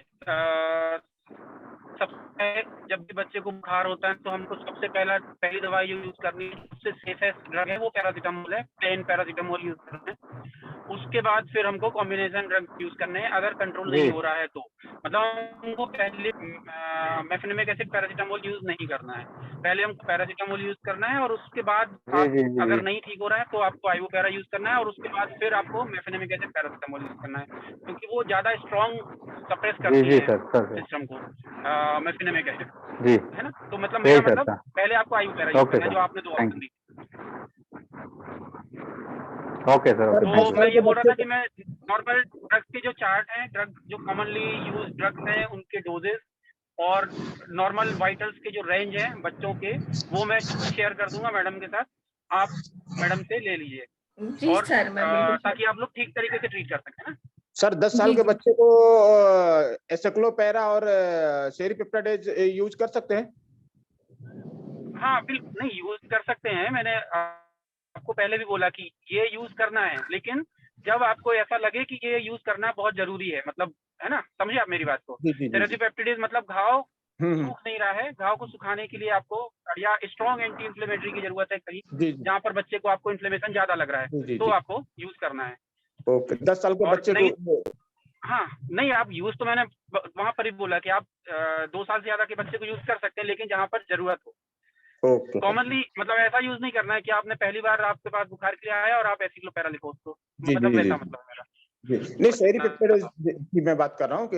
सबसे जब भी बच्चे को बुखार होता है तो हमको सबसे पहली दवाई जो यूज करनी है, सबसे सेफेस्ट ड्रग है वो पैरासीटामोल है। प्लेन पैरासीटामोल यूज करना है। उसके बाद फिर हमको कॉम्बिनेशन ड्रग यूज करने हैं अगर कंट्रोल नहीं हो रहा है तो। मतलब हमको पहले मेफेनेमिक एसिड पैरासीटामोल यूज नहीं करना है, पहले हमको पैरासीटामोल यूज करना है और उसके बाद आप अगर नहीं ठीक हो रहा है तो आपको आइवोपैरा यूज करना है और उसके बाद फिर आपको मेफेनेमिक एसिड पैरासीटामोल यूज करना है, क्योंकि वो ज्यादा स्ट्रॉन्ग सप्रेस करती है सिस्टम को मेफेनेमिक एसिड, है ना। तो मतलब मेरा मतलब पहले आपको आइवोपैरा यूज करना है, जो आपने 2 ऑप्शन दी।
Okay sir.
तो मैं ये बोल रहा था कि मैं नॉर्मल ड्रग्स के जो चार्ट हैं, ड्रग जो कॉमनली यूज ड्रग्स हैं उनके डोजेस और नॉर्मल वाइटल्स के जो रेंज है बच्चों के, वो मैं शेयर कर दूंगा मैडम के साथ, आप मैडम से ले लीजिए।
जी
और
सर, मैं बिल्कुल
ताकि आप लोग ठीक तरीके से ट्रीट कर सकें ना।
सर 10 साल के बच्चे को एसेक्लोपैरा और सेरिपेप्टाइड यूज कर सकते हैं?
हाँ बिल्कुल, नहीं यूज कर सकते हैं। मैंने आपको पहले भी बोला कि ये यूज करना है, लेकिन जब आपको ऐसा लगे कि ये यूज करना बहुत जरूरी है, मतलब है ना, समझे आप मेरी बात को। सेरोपेप्टिडेज मतलब घाव सूख नहीं रहा है, घाव को सुखाने के लिए आपको या स्ट्रॉन्ग एंटी इन्फ्लेमेटरी की जरूरत है कहीं जहाँ पर बच्चे को आपको इन्फ्लेमेशन ज्यादा लग रहा है, तो आपको यूज करना है।
ओके, 10 साल के बच्चे को।
हाँ नहीं, आप यूज तो मैंने वहां पर ही बोला कि आप 2 साल से ज्यादा के बच्चे को यूज कर सकते हैं, लेकिन जहाँ पर जरूरत हो। कॉमनली मतलब ऐसा यूज नहीं करना है कि आपने पहली बार आपके पास बुखार के लिए आया और आप एसिक्लोपैरा लिखो उसको, मतलब वैसा मतलब मेरा।
नहीं, सेरिपेप्टाइड की मैं बात कर रहा हूँ कि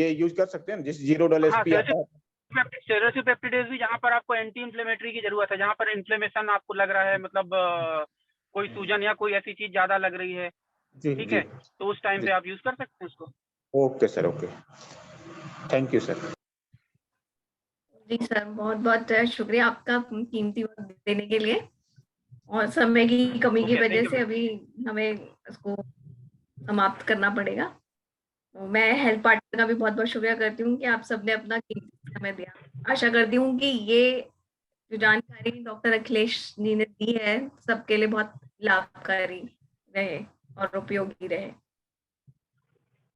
ये यूज कर सकते हैं जिस 0 SP आता है।
सेरोपेप्टिडेज भी जहाँ पर आपको एंटी इन्फ्लेमेटरी की जरूरत है, जहाँ पर इन्फ्लेमेशन आपको लग रहा है, मतलब कोई सूजन या कोई ऐसी चीज ज्यादा लग रही है, ठीक है, तो उस टाइम पे आप यूज कर सकते हैं उसको।
Okay sir, okay, thank you sir.
जी सर, बहुत बहुत शुक्रिया आपका कीमती वक्त देने के लिए, और समय की कमी की वजह से अभी हमें इसको समाप्त करना पड़ेगा। तो मैं हेल्थ पार्टनर का भी बहुत बहुत शुक्रिया करती हूँ कि आप सबने अपना कीमती समय दिया। आशा करती हूँ कि ये जो जानकारी डॉक्टर अखिलेश जी ने दी है सबके लिए बहुत लाभकारी रहे और उपयोगी रहे।